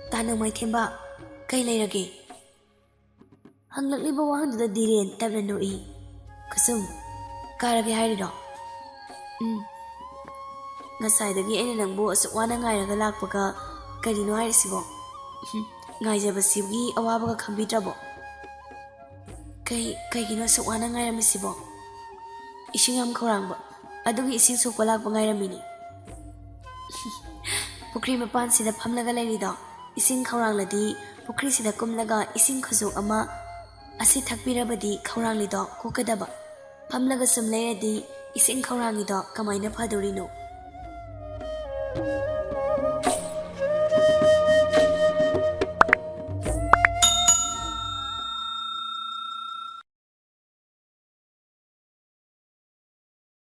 Tanang may themba. Kay layrage. Hanglakliba wahangda diren tabna noi. Kusum, karage hayrido. Ngasaydagi ayna nangbo asuk wana ngayraga lakpaga karino hayrisibo. Ngayjaba sibgi awabaga khambidrabo. Kaygino asuk wana ngayramisibo. Ising yam khawrangba. Adugi ising sokpa lakpa ngayramini. Pukri mapan sida phamlaga layrido. Ising khawrangladi pukri sida kumlaga ising khuzuk ama asi thakpirabadi khawranglido kokadaba. Phamlaga sum layradi ising khawrangido kamaina phadorino.